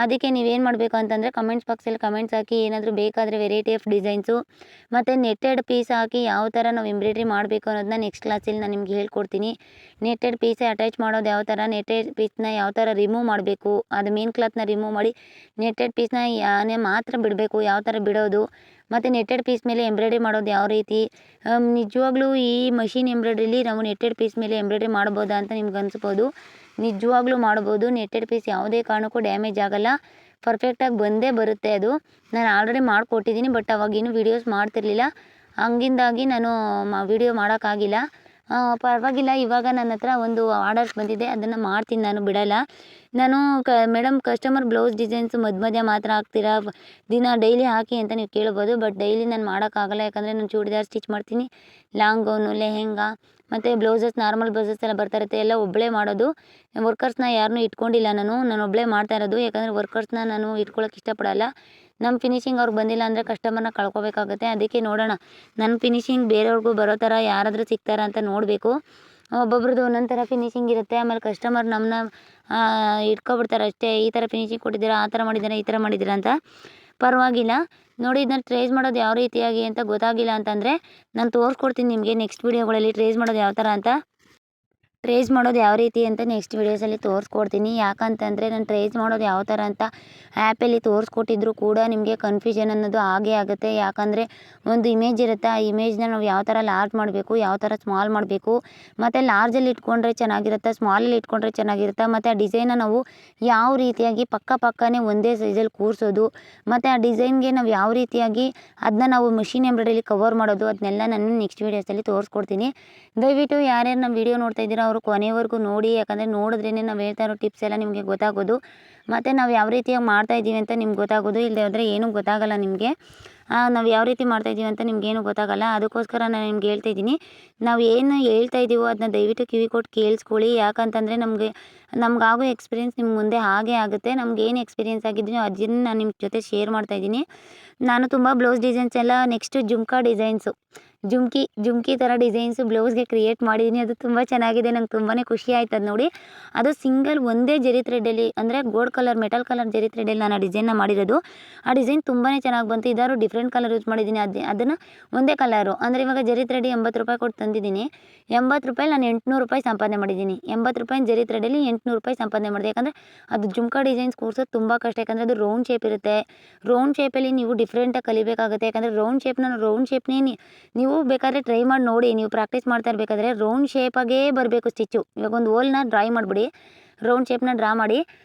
ಅದಕ್ಕೆ ನೀವೇನು ಮಾಡಬೇಕು ಅಂತಂದರೆ ಕಮೆಂಟ್ಸ್ ಬಾಕ್ಸಲ್ಲಿ ಕಮೆಂಟ್ಸ್ ಹಾಕಿ, ಏನಾದರೂ ಬೇಕಾದರೆ ವೆರೈಟಿ ಆಫ್ ಡಿಸೈನ್ಸು ಮತ್ತು ನೆಟ್ಟೆಡ್ ಪೀಸ್ ಹಾಕಿ ಯಾವ ಥರ ನಾವು ಎಂಬ್ರಾಯ್ಡ್ರಿ ಮಾಡಬೇಕು ಅನ್ನೋದನ್ನ ನೆಕ್ಸ್ಟ್ ಕ್ಲಾಸಲ್ಲಿ ನಾನು ನಿಮ್ಗೆ ಹೇಳ್ಕೊಡ್ತೀನಿ. ನೆಟ್ಟೆಡ್ ಪೀಸೇ ಅಟ್ಯಾಚ್ ಮಾಡೋದು ಯಾವ ಥರ, ನೆಟ್ಟೆಡ್ ಪೀಸ್ನ ಯಾವ ಥರ ರಿಮೂವ್ ಮಾಡಬೇಕು, ಅದು ಮೇನ್ ಕ್ಲಾತ್ನ ರಿಮೂವ್ ಮಾಡಿ ನೆಟ್ಟೆಡ್ ಪೀಸ್ನ ಮಾತ್ರ ಬಿಡಬೇಕು, ಯಾವ ಥರ ಬಿಡೋದು, ಮತ್ತು ನೆಟ್ಟೆಡ್ ಪೀಸ್ ಮೇಲೆ ಎಂಬ್ರಾಯ್ಡ್ರಿ ಮಾಡೋದು ಯಾವ ರೀತಿ. ನಿಜವಾಗ್ಲೂ ಈ ಮಷಿನ್ ಎಂಬ್ರಾಯ್ಡ್ರಿಲಿ ನಾವು ನೆಟ್ಟೆಡ್ ಪೀಸ್ ಮೇಲೆ ಎಂಬ್ರಾಯ್ಡ್ರಿ ಮಾಡ್ಬೋದಾ ಅಂತ ನಿಮ್ಗೆ ಅನಿಸ್ಬೋದು. ನಿಜವಾಗ್ಲೂ ಮಾಡ್ಬೋದು. ನೆಟ್ಟೆಡ್ ಪೀಸ್ ಯಾವುದೇ ಕಾರಣಕ್ಕೂ ಡ್ಯಾಮೇಜ್ ಆಗೋಲ್ಲ, ಪರ್ಫೆಕ್ಟಾಗಿ ಬಂದೇ ಬರುತ್ತೆ. ಅದು ನಾನು ಆಲ್ರೆಡಿ ಮಾಡಿಕೊಟ್ಟಿದ್ದೀನಿ. ಬಟ್ ಅವಾಗೇನು ವೀಡಿಯೋಸ್ ಮಾಡ್ತಿರ್ಲಿಲ್ಲ. ಹಂಗಿಂದಾಗಿ ನಾನು ವಿಡಿಯೋ ಮಾಡೋಕ್ಕಾಗಿಲ್ಲ. ಪರವಾಗಿಲ್ಲ, ಇವಾಗ ನನ್ನ ಹತ್ರ ಒಂದು ಆರ್ಡರ್ಸ್ ಬಂದಿದೆ, ಅದನ್ನು ಮಾಡ್ತೀನಿ, ನಾನು ಬಿಡಲ್ಲ. ನಾನು ಮೇಡಮ್ ಕಸ್ಟಮರ್ ಬ್ಲೌಸ್ ಡಿಸೈನ್ಸು ಮಧ್ಯ ಮಾತ್ರ ಹಾಕ್ತೀರಾ, ದಿನ ಡೈಲಿ ಹಾಕಿ ಅಂತ ನೀವು ಕೇಳ್ಬೋದು. ಬಟ್ ಡೈಲಿ ನಾನು ಮಾಡೋಕ್ಕಾಗಲ್ಲ, ಯಾಕಂದರೆ ನಾನು ಚೂಡಿದಾರ್ ಸ್ಟಿಚ್ ಮಾಡ್ತೀನಿ, ಲಾಂಗ್ ಗೌನು, ಲೆಹೆಂಗಾ ಮತ್ತು ಬ್ಲೌಸಸ್, ನಾರ್ಮಲ್ ಬ್ಲೌಸಸ್ ಎಲ್ಲ ಬರ್ತಾ ಇರುತ್ತೆ, ಎಲ್ಲ ಒಬ್ಬಳೇ ಮಾಡೋದು. ವರ್ಕರ್ಸ್ನ ಯಾರನ್ನೂ ಇಟ್ಕೊಂಡಿಲ್ಲ, ನಾನು ಒಬ್ಬಳೇ ಮಾಡ್ತಾ ಇರೋದು. ಯಾಕಂದರೆ ವರ್ಕರ್ಸ್ನ ನಾನು ಇಟ್ಕೊಳ್ಳೋಕೆ ಇಷ್ಟಪಡಲ್ಲ. ನಮ್ಮ ಫಿನಿಶಿಂಗ್ ಅವ್ರಿಗೆ ಬಂದಿಲ್ಲ ಅಂದರೆ ಕಸ್ಟಮರ್ನ ಕಳ್ಕೊಬೇಕಾಗುತ್ತೆ. ಅದಕ್ಕೆ ನೋಡೋಣ, ನನ್ನ ಫಿನಿಶಿಂಗ್ ಬೇರೆಯವ್ರಿಗೂ ಬರೋ ಥರ ಯಾರಾದರೂ ಸಿಗ್ತಾರಾ ಅಂತ ನೋಡಬೇಕು. ಒಬ್ಬೊಬ್ರದ್ದು ಒಂದೊಂದು ಥರ ಫಿನಿಶಿಂಗ್ ಇರುತ್ತೆ. ಆಮೇಲೆ ಕಸ್ಟಮರ್ ನಮ್ಮನ್ನ ಇಟ್ಕೊಬಿಡ್ತಾರೆ ಅಷ್ಟೇ, ಈ ಥರ ಫಿನಿಶಿಂಗ್ ಕೊಟ್ಟಿದ್ದೀರಾ, ಆ ಥರ ಮಾಡಿದ್ದೀರಾ, ಈ ಥರ ಮಾಡಿದ್ದೀರಾ ಅಂತ. ಪರವಾಗಿಲ್ಲ ನೋಡಿ, ಇದನ್ನ ಟ್ರೇಸ್ ಮಾಡೋದು ಯಾವ ರೀತಿಯಾಗಿ ಅಂತ ಗೊತ್ತಾಗಿಲ್ಲ ಅಂತಂದರೆ ನಾನು ತೋರಿಸ್ಕೊಡ್ತೀನಿ ನಿಮಗೆ ನೆಕ್ಸ್ಟ್ ವೀಡಿಯೋಗಳಲ್ಲಿ ಟ್ರೇಸ್ ಮಾಡೋದು ಯಾವ ಥರ ಅಂತ. ಟ್ರೇಸ್ ಮಾಡೋದು ಯಾವ ರೀತಿ ಅಂತ ನೆಕ್ಸ್ಟ್ ವೀಡಿಯೋಸಲ್ಲಿ ತೋರಿಸ್ಕೊಡ್ತೀನಿ. ಯಾಕಂತಂದರೆ ನಾನು ಟ್ರೇಸ್ ಮಾಡೋದು ಯಾವ ಥರ ಅಂತ ಆ್ಯಪಲ್ಲಿ ತೋರಿಸ್ಕೊಟ್ಟಿದ್ರು ಕೂಡ ನಿಮಗೆ ಕನ್ಫ್ಯೂಷನ್ ಅನ್ನೋದು ಆಗೇ ಆಗುತ್ತೆ. ಯಾಕಂದರೆ ಒಂದು ಇಮೇಜ್ ಇರುತ್ತೆ, ಆ ಇಮೇಜ್ನ ನಾವು ಯಾವ ಥರ ಲಾರ್ಜ್ ಮಾಡಬೇಕು, ಯಾವ ಥರ ಸ್ಮಾಲ್ ಮಾಡಬೇಕು, ಮತ್ತು ಲಾರ್ಜಲ್ಲಿ ಇಟ್ಕೊಂಡ್ರೆ ಚೆನ್ನಾಗಿರುತ್ತೆ, ಸ್ಮಾಲಲ್ಲಿ ಇಟ್ಕೊಂಡ್ರೆ ಚೆನ್ನಾಗಿರುತ್ತೆ, ಮತ್ತು ಆ ಡಿಸೈನ್ನ ನಾವು ಯಾವ ರೀತಿಯಾಗಿ ಪಕ್ಕನೇ ಒಂದೇ ಸೈಜಲ್ಲಿ ಕೂರಿಸೋದು, ಮತ್ತು ಆ ಡಿಸೈನ್ಗೆ ನಾವು ಯಾವ ರೀತಿಯಾಗಿ ಅದನ್ನ ನಾವು ಮಿಷಿನ್ ಎಂಬ್ರಾಯ್ಡ್ರಿಲಿ ಕವರ್ ಮಾಡೋದು, ಅದನ್ನೆಲ್ಲ ನಾನು ನೆಕ್ಸ್ಟ್ ವೀಡಿಯೋಸಲ್ಲಿ ತೋರಿಸ್ಕೊಡ್ತೀನಿ. ದಯವಿಟ್ಟು ಯಾರ್ಯಾರು ನಮ್ಮ ವೀಡಿಯೋ ನೋಡ್ತಾ ಇದ್ದೀರೋ ಅವರು ಕೊನೆವರೆಗೂ ನೋಡಿ. ಯಾಕಂದರೆ ನೋಡಿದ್ರೇ ನಾವು ಹೇಳ್ತಾ ಇರೋ ಟಿಪ್ಸ್ ಎಲ್ಲ ನಿಮಗೆ ಗೊತ್ತಾಗೋದು, ಮತ್ತು ನಾವು ಯಾವ ರೀತಿಯಾಗಿ ಮಾಡ್ತಾಯಿದ್ದೀವಿ ಅಂತ ನಿಮ್ಗೆ ಗೊತ್ತಾಗೋದು. ಇಲ್ಲದೆ ಹೋದರೆ ಏನೂ ಗೊತ್ತಾಗಲ್ಲ ನಿಮಗೆ. ನಾವು ಯಾವ ರೀತಿ ಮಾಡ್ತಾಯಿದ್ದೀವಿ ಅಂತ ನಿಮಗೇನು ಗೊತ್ತಾಗಲ್ಲ. ಅದಕ್ಕೋಸ್ಕರ ನಾನು ನಿಮ್ಗೆ ಹೇಳ್ತಾ ಇದ್ದೀನಿ, ನಾವು ಏನು ಹೇಳ್ತಾ ಇದ್ದೀವೋ ಅದನ್ನ ದಯವಿಟ್ಟು ಕಿವಿ ಕೊಟ್ಟು ಕೇಳಿಸ್ಕೊಳ್ಳಿ. ಯಾಕಂತಂದರೆ ನಮಗಾಗೋ ಎಕ್ಸ್ಪೀರಿಯೆನ್ಸ್ ನಿಮ್ಮ ಮುಂದೆ ಹಾಗೇ ಆಗುತ್ತೆ. ನಮಗೇನು ಎಕ್ಸ್ಪೀರಿಯೆನ್ಸ್ ಆಗಿದ್ದೀನೋ ಅದನ್ನು ನಾನು ನಿಮ್ಮ ಜೊತೆ ಶೇರ್ ಮಾಡ್ತಾಯಿದ್ದೀನಿ. ನಾನು ತುಂಬ ಬ್ಲೌಸ್ ಡಿಸೈನ್ಸ್ ಎಲ್ಲ ನೆಕ್ಸ್ಟು ಜುಮ್ಕಾ ಡಿಸೈನ್ಸು, ಜುಮ್ಕಿ ಥರ ಡಿಸೈನ್ಸು ಬ್ಲೌಸ್ಗೆ ಕ್ರಿಯೇಟ್ ಮಾಡಿದ್ದೀನಿ. ಅದು ತುಂಬ ಚೆನ್ನಾಗಿದೆ, ನಂಗೆ ತುಂಬಾ ಖುಷಿ ಆಯ್ತು ಅದು ನೋಡಿ. ಅದು ಸಿಂಗಲ್ ಒಂದೇ ಜರಿ ಥ್ರೆಡ್ಡಲ್ಲಿ, ಅಂದರೆ ಗೋಲ್ಡ್ ಕಲರ್, ಮೆಟಲ್ ಕಲರ್ ಜರಿ ಥ್ರೆಡ್ಡಲ್ಲಿ ನಾನು ಆ ಡಿಸೈನ್ನ ಮಾಡಿರೋದು. ಆ ಡಿಸೈನ್ ತುಂಬಾ ಚೆನ್ನಾಗಿ ಬಂತು. ಇದಾದ್ರು ಡಿಫ್ರೆಂಟ್ ಕಲರ್ ಯೂಸ್ ಮಾಡಿದ್ದೀನಿ, ಅದನ್ನು ಒಂದೇ ಕಲರು. ಅಂದರೆ ಇವಾಗ ಜರಿ ಥ್ರೆಡ್ 80 ರೂಪಾಯಿ ಕೊಟ್ಟು ತಂದಿದ್ದೀನಿ. 80 ರೂಪಾಯಿ ನಾನು 800 ರೂಪಾಯಿ ಸಂಪಾದನೆ ಮಾಡಿದ್ದೀನಿ. 80 ರೂಪಾಯಿ ಜರಿ ಥ್ರೆಡಲ್ಲಿ 800 ರೂಪಾಯಿ ಸಂಪಾದನೆ ಮಾಡಿದೆ. ಯಾಕಂದರೆ ಅದು ಜುಮ್ಕಾ ಡಿಸೈನ್ಸ್ ಕೂರ್ಸೋದು ತುಂಬ ಕಷ್ಟ. ಯಾಕಂದರೆ ಅದು ರೌಂಡ್ ಶೇಪ್ ಇರುತ್ತೆ. ರೌಂಡ್ ಶೇಪಲ್ಲಿ ನೀವು ಡಿಫ್ರೆಂಟಾಗಿ ಕಲಿಬೇಕಾಗುತ್ತೆ. ಯಾಕಂದರೆ ರೌಂಡ್ ಶೇಪ್ನೇ ನೀವು ಬೇಕಾದರೆ ಟ್ರೈ ಮಾಡಿ ನೋಡಿ. ನೀವು ಪ್ರಾಕ್ಟೀಸ್ ಮಾಡ್ತಾ ಇರಬೇಕಾದ್ರೆ ರೌಂಡ್ ಶೇಪಾಗೇ ಬರಬೇಕು ಸ್ಟಿಚ್ಚು. ಇವಾಗ ಒಂದು ಹೋಲ್ನ ಡ್ರಾಯ್ ಮಾಡಿಬಿಡಿ, ರೌಂಡ್ ಶೇಪ್ನ ಡ್ರಾ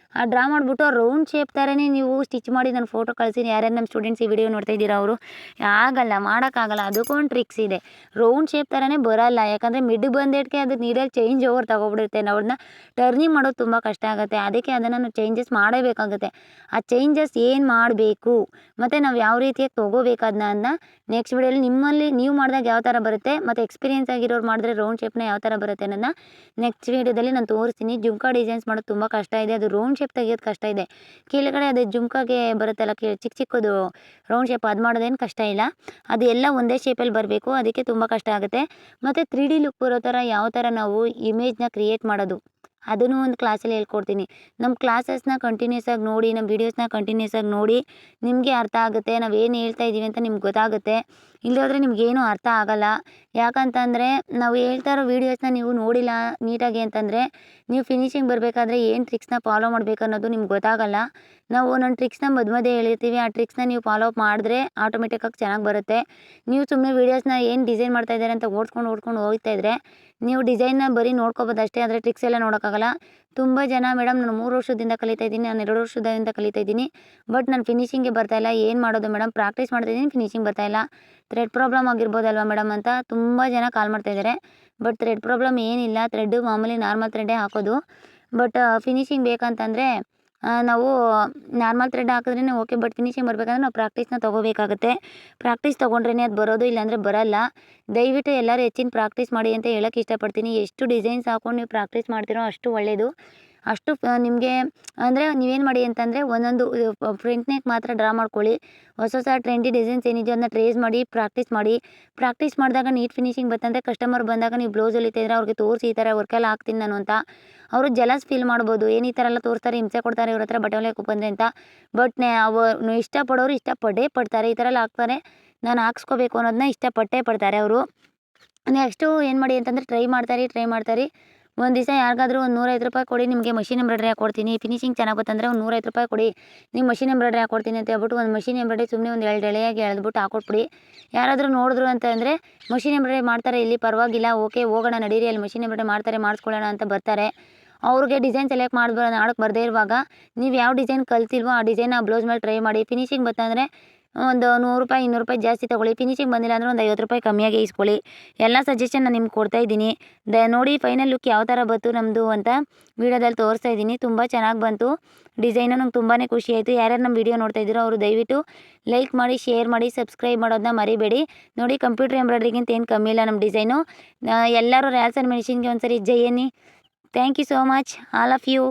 ಮಾಡಿಬಿಟ್ಟು ಆ ರೌಂಡ್ ಶೇಪ್ ಥರನೇ ನೀವು ಸ್ಟಿಚ್ ಮಾಡಿ ನಾನು ಫೋಟೋ ಕಳಿಸಿ. ಯಾರ್ಯಾರು ನಮ್ಮ ಸ್ಟೂಡೆಂಟ್ಸ್ ಈ ವಿಡಿಯೋ ನೋಡ್ತಾ ಇದ್ದೀರಾ ಅವರು ಮಾಡೋಕ್ಕಾಗಲ್ಲ. ಅದಕ್ಕೂ ಒಂದು ಟ್ರಿಕ್ಸ್ ಇದೆ. ರೌಂಡ್ ಶೇಪ್ ಥರನೇ ಬರೋಲ್ಲ, ಯಾಕಂದರೆ ಮಿಡ್ ಬಂದೇಟ್ಗೆ ಅದು ನೀರಲ್ಲಿ ಚೇಂಜ್ ಓವರ್ ತಗೊಬಿಡುತ್ತೆ. ನಾವು ಅದನ್ನ ಟರ್ನಿಂಗ್ ಮಾಡೋದು ತುಂಬ ಕಷ್ಟ ಆಗುತ್ತೆ. ಅದಕ್ಕೆ ಅದನ್ನು ನಾವು ಚೇಂಜಸ್ ಮಾಡಬೇಕಾಗುತ್ತೆ. ಆ ಚೇಂಜಸ್ ಏನು ಮಾಡಬೇಕು ಮತ್ತು ನಾವು ಯಾವ ರೀತಿಯಾಗಿ ತೊಗೋಬೇಕು ಅದನ್ನ ನೆಕ್ಸ್ಟ್ ವಿಡಿಯೋಲಿ ನಿಮ್ಮಲ್ಲಿ ನೀವು ಮಾಡಿದಾಗ ಯಾವ ಥರ ಬರುತ್ತೆ, ಮತ್ತು ಎಕ್ಸ್ಪೀರಿಯೆನ್ಸ್ ಆಗಿರೋರು ಮಾಡಿದ್ರೆ ರೌಂಡ್ ಶೇಪ್ನ ಯಾವ ಥರ ಬರುತ್ತೆ ಅನ್ನೋದನ್ನ ನೆಕ್ಸ್ಟ್ ವೀಡಿಯೋದಲ್ಲಿ ನಾನು ತೋರಿಸ್ತೀನಿ. ಜುಮ್ಕಾ ಡಿಸೈನ್ಸ್ ಮಾಡೋದು ತುಂಬ ಕಷ್ಟ ಇದೆ. ಅದು ರೌಂಡ್ ಶೇಪ್ ತೆಗಿಯೋದು ಕಷ್ಟ ಇದೆ. ಕೆಳಗಡೆ ಅದು ಜುಮ್ಕಾಗೆ ಬರುತ್ತಲ್ಲ ಚಿಕ್ಕದು ರೌಂಡ್ ಶೇಪ್, ಅದು ಮಾಡೋದೇನು ಕಷ್ಟ ಇಲ್ಲ. ಅದು ಎಲ್ಲ ಒಂದೇ ಶೇಪಲ್ಲಿ ಬರಬೇಕು. ಅದಕ್ಕೆ ತುಂಬ ಕಷ್ಟ ಆಗುತ್ತೆ. ಮತ್ತು 3D ಲುಕ್ ಬರೋ ಥರ ಯಾವ ಥರ ನಾವು ಇಮೇಜ್ನ ಕ್ರಿಯೇಟ್ ಮಾಡೋದು ಅದನ್ನು ಒಂದು ಕ್ಲಾಸಲ್ಲಿ ಹೇಳ್ಕೊಡ್ತೀನಿ. ನಮ್ಮ ಕ್ಲಾಸಸ್ನ ಕಂಟಿನ್ಯೂಸ್ ಆಗಿ ನೋಡಿ, ನಮ್ಮ ವೀಡಿಯೋಸ್ನ ಕಂಟಿನ್ಯೂಸ್ ಆಗಿ ನೋಡಿ, ನಿಮಗೆ ಅರ್ಥ ಆಗುತ್ತೆ. ನಾವು ಏನು ಹೇಳ್ತಾ ಇದ್ದೀವಿ ಅಂತ ನಿಮ್ಗೆ ಗೊತ್ತಾಗುತ್ತೆ. ಇಲ್ಲದ್ರೆ ನಿಮಗೇನು ಅರ್ಥ ಆಗಲ್ಲ. ಯಾಕಂತಂದರೆ ನಾವು ಹೇಳ್ತಾ ಇರೋ ವೀಡಿಯೋಸ್ನ ನೀವು ನೋಡಿಲ್ಲ ನೀಟಾಗಿ ಅಂತಂದರೆ ನೀವು ಫಿನಿಶಿಂಗ್ ಬರಬೇಕಾದ್ರೆ ಏನು ಟ್ರಿಕ್ಸ್ನ ಫಾಲೋ ಮಾಡಬೇಕು ಅನ್ನೋದು ನಿಮ್ಗೆ ಗೊತ್ತಾಗಲ್ಲ. ನಾವು ಒಂದೊಂದು ಟ್ರಿಕ್ಸ್ನ ಮಧ್ಯೆ ಹೇಳಿರ್ತೀವಿ. ಆ ಟ್ರಿಕ್ಸ್ನ ನೀವು ಫಾಲೋ ಅಪ್ ಮಾಡಿದ್ರೆ ಆಟೋಮೆಟಿಕ್ಕಾಗಿ ಚೆನ್ನಾಗಿ ಬರುತ್ತೆ. ನೀವು ಸುಮ್ಮನೆ ವೀಡಿಯೋಸ್ನ ಏನು ಡಿಸೈನ್ ಮಾಡ್ತಾ ಇದ್ದಾರೆ ಅಂತ ಓಡಿಸ್ಕೊಂಡು ಹೋಗ್ತಾ ಇದ್ದರೆ ನೀವು ಡಿಸೈನ್ನ ಬರೀ ನೋಡ್ಕೋಬೋದು ಅಷ್ಟೇ, ಆದರೆ ಟ್ರಿಕ್ಸ್ ಎಲ್ಲ ನೋಡೋಕ್ಕಾಗಲ್ಲ. ತುಂಬ ಜನ ಮೇಡಮ್ ನಾನು 3 ವರ್ಷದಿಂದ ಕಲಿತಾ ಇದ್ದೀನಿ, ನಾನು 2 ವರ್ಷದಿಂದ ಕಲಿತಾ ಇದ್ದೀನಿ, ಬಟ್ ನಾನು ಫಿನಿಶಿಂಗ್ಗೆ ಬರ್ತಾಯಿಲ್ಲ, ಏನು ಮಾಡೋದು ಮೇಡಮ್, ಪ್ರಾಕ್ಟೀಸ್ ಮಾಡ್ತಾಯಿದ್ದೀನಿ, ಫಿನಿಶಿಂಗ್ ಬರ್ತಾಯಿಲ್ಲ, ಥ್ರೆಡ್ ಪ್ರಾಬ್ಲಮ್ ಆಗಿರ್ಬೋದಲ್ವ ಮೇಡಮ್ ಅಂತ ತುಂಬ ಜನ ಕಾಲ್ ಮಾಡ್ತಾಯಿದ್ದಾರೆ. ಬಟ್ ಥ್ರೆಡ್ ಪ್ರಾಬ್ಲಮ್ ಏನಿಲ್ಲ, ಥ್ರೆಡ್ಡು ಮಾಮೂಲಿ ನಾರ್ಮಲ್ ಥ್ರೆಡ್ಡೇ ಹಾಕೋದು. ಬಟ್ ಫಿನಿಶಿಂಗ್ ಬೇಕಂತಂದರೆ ನಾವು ನಾರ್ಮಲ್ ಥ್ರೆಡ್ ಹಾಕಿದ್ರೇ ಓಕೆ. ಬಟ್ ಫಿನಿಶಿಂಗ್ ಬರಬೇಕಂದ್ರೆ ನಾವು ಪ್ರಾಕ್ಟೀಸ್ನ ತೊಗೋಬೇಕಾಗುತ್ತೆ. ಪ್ರಾಕ್ಟೀಸ್ ತೊಗೊಂಡ್ರೇ ಅದು ಬರೋದು, ಇಲ್ಲಾಂದರೆ ಬರಲ್ಲ. ದಯವಿಟ್ಟು ಎಲ್ಲರೂ ಹೆಚ್ಚಿನ ಪ್ರಾಕ್ಟೀಸ್ ಮಾಡಿ ಅಂತ ಹೇಳೋಕ್ಕೆ ಇಷ್ಟಪಡ್ತೀನಿ. ಎಷ್ಟು ಡಿಸೈನ್ಸ್ ಹಾಕೊಂಡು ನೀವು ಪ್ರಾಕ್ಟೀಸ್ ಮಾಡ್ತೀರೋ ಅಷ್ಟು ಒಳ್ಳೆಯದು. ಅಷ್ಟು ನಿಮಗೆ ಅಂದರೆ ನೀವೇನು ಮಾಡಿ ಅಂತಂದರೆ ಒಂದೊಂದು ಫ್ರಂಟ್ ನೆಕ್ ಮಾತ್ರ ಡ್ರಾ ಮಾಡ್ಕೊಳ್ಳಿ. ಹೊಸ ಟ್ರೆಂಡಿ ಡಿಸೈನ್ಸ್ ಏನಿದೆಯೋ ಅದನ್ನ ಟ್ರೇಸ್ ಮಾಡಿ ಪ್ರಾಕ್ಟೀಸ್ ಮಾಡಿದಾಗ ನೀಟ್ ಫಿನಿಶಿಂಗ್ ಬಂತಂದರೆ ಕಸ್ಟಮರ್ ಬಂದಾಗ ನೀವು ಬ್ಲೌಸ್ ಹೊಲಿತಿದ್ರೆ ಅವ್ರಿಗೆ ತೋರಿಸಿ ಈ ಥರ ವರ್ಕೆಲ್ಲ ಹಾಕ್ತೀನಿ ನಾನು ಅಂತ, ಅವರು ಜಲಸ್ ಫೀಲ್ ಮಾಡ್ಬೋದು. ಏನು ಈ ಥರ ಎಲ್ಲ ತೋರಿಸ್ತಾರೆ, ಹಿಂಸೆ ಕೊಡ್ತಾರೆ ಇವ್ರ ಹತ್ರ ಬಟ್ಟೆ ಹೊಲಿಯೋಕೆ ಬಂದರೆ ಅಂತ. ಬಟ್ ಅವರು ಇಷ್ಟಪಡೋರು ಇಷ್ಟಪಟ್ಟೇ ಪಡ್ತಾರೆ. ಈ ಥರ ಎಲ್ಲ ಹಾಕ್ತಾರೆ, ನಾನು ಹಾಕ್ಸ್ಕೋಬೇಕು ಅನ್ನೋದನ್ನ ಇಷ್ಟಪಟ್ಟೇ ಪಡ್ತಾರೆ ಅವರು. ನೆಕ್ಸ್ಟು ಏನು ಮಾಡಿ ಅಂತಂದರೆ ಟ್ರೈ ಮಾಡ್ತಾರೆ. ಒಂದು ದಿವಸ ಯಾರಿಗಾದ್ರೂ ಒಂದು 150 ರೂಪಾಯಿ ಕೊಡಿ, ನಿಮಗೆ ಮಷಿನ್ ಎಂಬ್ರಾಯ್ಡ್ರಿ ಹಾಕ್ಕೊಡ್ತೀನಿ, ಫಿನಿಶಿಂಗ್ ಚೆನ್ನಾಗಿ ಬಂತಂದರೆ ಒಂದು 150 ರೂಪಾಯಿ ಕೊಡಿ, ನೀವು ಮಷಿನ್ ಎಂಬ್ರಾಯ್ಡ್ರಿ ಹಾಕ್ಕೊಡ್ತೀನಿ ಅಂತ ಹೇಳ್ಬಿಟ್ಟು ಒಂದು ಮಷಿನ್ ಎಂಬ್ರಾಯ್ಡ್ರಿ ಸುಮ್ಮನೆ ಒಂದು ಎಳೆಯಾಗಿ ಎಳೆದ್ಬಿಟ್ಟು ಹಾಕ್ಕೊಟ್ಬಿಡಿ. ಯಾರಾದರೂ ನೋಡಿದ್ರು ಅಂತಂದರೆ ಮಷಿನ್ ಎಂಬ್ರಾಯ್ಡ್ರಿ ಮಾಡ್ತಾರೆ ಇಲ್ಲಿ, ಪರವಾಗಿಲ್ಲ, ಓಕೆ ಹೋಗೋಣ ನಡೀರಿ, ಅಲ್ಲಿ ಮಷಿನ್ ಎಂಬ್ರಾಯ್ಡ್ರಿ ಮಾಡ್ತಾರೆ, ಮಾಡಿಸ್ಕೊಳ್ಳೋಣ ಅಂತ ಬರ್ತಾರೆ. ಅವ್ರಿಗೆ ಡಿಸೈನ್ ಸೆಲೆಕ್ಟ್ ಮಾಡೋಕ್ಕೆ ಬರದೇ ಇರುವಾಗ ನೀವು ಯಾವ ಡಿಸೈನ್ ಕಲ್ತಿಲ್ವೋ ಆ ಡಿಸೈನ್ ಆ ಬ್ಲೌಸ್ ಮೇಲೆ ಟ್ರೈ ಮಾಡಿ. ಫಿನಿಶಿಂಗ್ ಬಂತಂದರೆ ಒಂದು 100 ರೂಪಾಯಿ 200 ರೂಪಾಯಿ ಜಾಸ್ತಿ ತೊಗೊಳ್ಳಿ. ಫಿನಿಶಿಂಗ್ ಬಂದಿಲ್ಲ ಅಂದರೆ ಒಂದು 50 ರೂಪಾಯಿ ಕಮ್ಮಿಯಾಗಿ ಇಸ್ಕೊಳ್ಳಿ. ಎಲ್ಲ ಸಜೆಷನ್ ನಾನು ನಿಮ್ಗೆ ಕೊಡ್ತಾ ಇದ್ದೀನಿ. ನೋಡಿ ಫೈನಲ್ ಲುಕ್ ಯಾವ ಥರ ಬಂತು ನಮ್ಮದು ಅಂತ ವೀಡಿಯೋದಲ್ಲಿ ತೋರಿಸ್ತಾ ಇದ್ದೀನಿ. ತುಂಬ ಚೆನ್ನಾಗಿ ಬಂತು ಡಿಸೈನು. ನಂಗೆ ತುಂಬಾ ಖುಷಿ ಆಯಿತು. ಯಾರ್ಯಾರು ನಮ್ಮ ವೀಡಿಯೋ ನೋಡ್ತಾ ಇದ್ದೀರೋ ಅವರು ದಯವಿಟ್ಟು ಲೈಕ್ ಮಾಡಿ, ಶೇರ್ ಮಾಡಿ, ಸಬ್ಸ್ಕ್ರೈಬ್ ಮಾಡೋದನ್ನ ಮರಿಬೇಡಿ. ನೋಡಿ ಕಂಪ್ಯೂಟರ್ ಎಂಬ್ರಾಯ್ಡ್ರಿಗಿಂತ ಏನು ಕಮ್ಮಿ ಇಲ್ಲ ನಮ್ಮ ಡಿಸೈನು. ಎಲ್ಲರೂ ರ್ಯಾಲ್ಸ್ ಆ್ಯಂಡ್ ಮೆಣಸಿನ್ಗೆ ಒಂದ್ಸರಿ ಜೈ ಅನ್ನಿ. Thank you so much all of you.